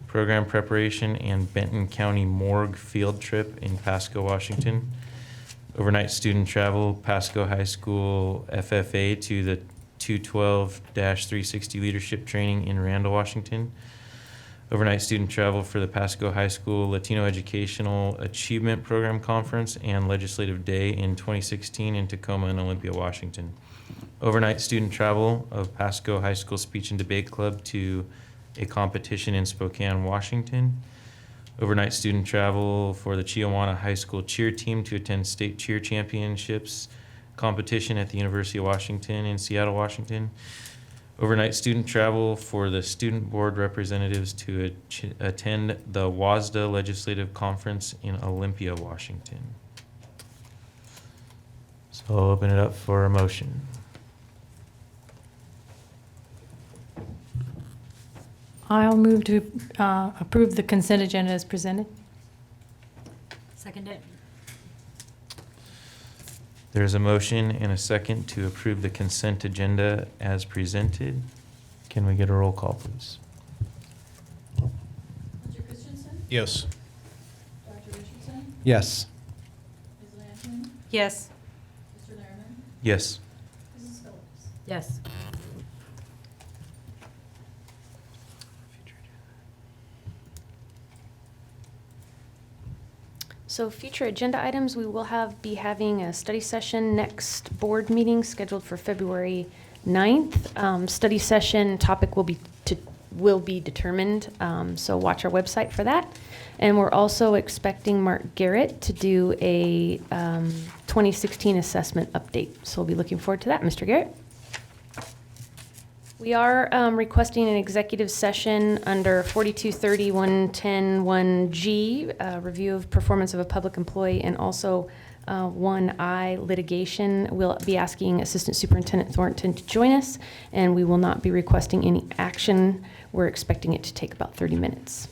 program preparation, and Benton County Morgue field trip in Pasco, Washington. Overnight student travel, Pasco High School FFA to the 212-360 leadership training in Randall, Washington. Overnight student travel for the Pasco High School Latino Educational Achievement Program Conference and Legislative Day in 2016 in Tacoma and Olympia, Washington. Overnight student travel of Pasco High School Speech and Debate Club to a competition in Spokane, Washington. Overnight student travel for the Chiawana High School cheer team to attend state cheer championships competition at the University of Washington in Seattle, Washington. Overnight student travel for the student board representatives to attend the WASDA Legislative Conference in Olympia, Washington. So I'll open it up for a motion. I'll move to approve the consent agenda as presented. Second it. There's a motion and a second to approve the consent agenda as presented. Can we get a roll call, please? Mr. Christensen? Yes. Dr. Richardson? Yes. Ms. Lantern? Yes. Mr. Lehrman? Yes. Mrs. Phillips? Yes. So future agenda items, we will be having a study session next board meeting scheduled for February 9th. Study session topic will be determined, so watch our website for that. And we're also expecting Mark Garrett to do a 2016 assessment update. So we'll be looking forward to that. Mr. Garrett? We are requesting an executive session under 4230-110-1G, review of performance of a public employee, and also 1I litigation. We'll be asking Assistant Superintendent Thornton to join us, and we will not be requesting any action. We're expecting it to take about 30 minutes.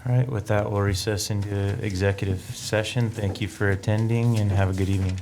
All right, with that, we'll recess into executive session. Thank you for attending and have a good evening.